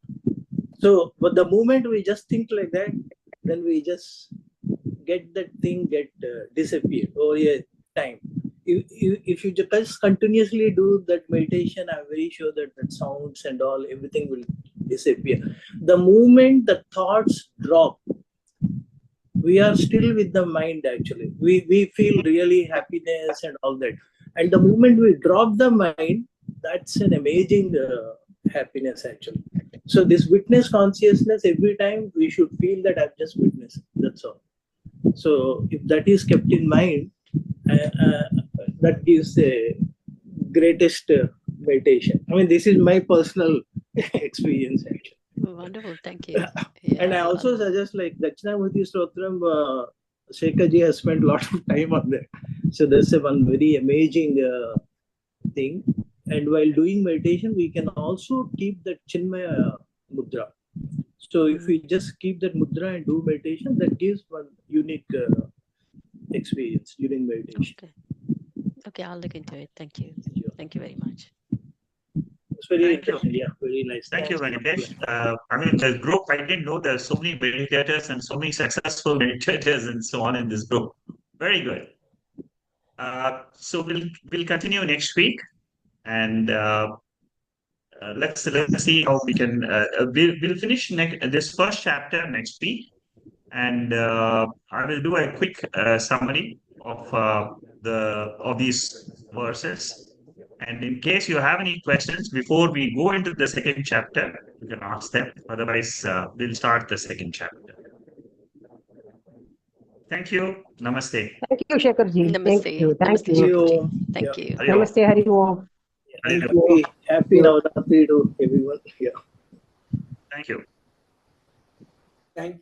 So, but the moment we just think like that, then we just get that thing disappear over a time. If you just continuously do that meditation, I'm very sure that the sounds and all, everything will disappear. The moment the thoughts drop, we are still with the mind actually. We feel really happiness and all that. And the moment we drop the mind, that's an amazing happiness actually. So this witness consciousness, every time we should feel that I've just witnessed. That's all. So if that is kept in mind, that gives the greatest meditation. I mean, this is my personal experience actually. Wonderful, thank you. Yeah, And I also suggest like Dakshinamurti Stotram, Shekharji has spent a lot of time on that. So that's a one very amazing thing. And while doing meditation, we can also keep that Chinmaya mudra. So if we just keep that mudra and do meditation, that gives one unique experience during meditation. Okay, I'll look into it. Thank you. Sure. Thank you very much. It's very Thank you. interesting. Yeah, very nice. Thank you, Thanks. Venkatesh. I mean, the group, I didn't know there are so many meditators and so many successful meditators and so on in this group. Very good. So we'll continue next week, and let's see how we can. We'll finish this first chapter next week, and I will do a quick summary of these verses. And in case you have any questions before we go into the second chapter, you can ask them. Otherwise, we'll start the second chapter. Thank you. Namaste. Thank you, Shekharji. Namaste. Thank you. Thank Namaste, you. Shekharji. Yeah. Thank you. Hari Om. Namaste, Hari Om. Happy Navratri to everyone. Yeah. Thank you. Thank you.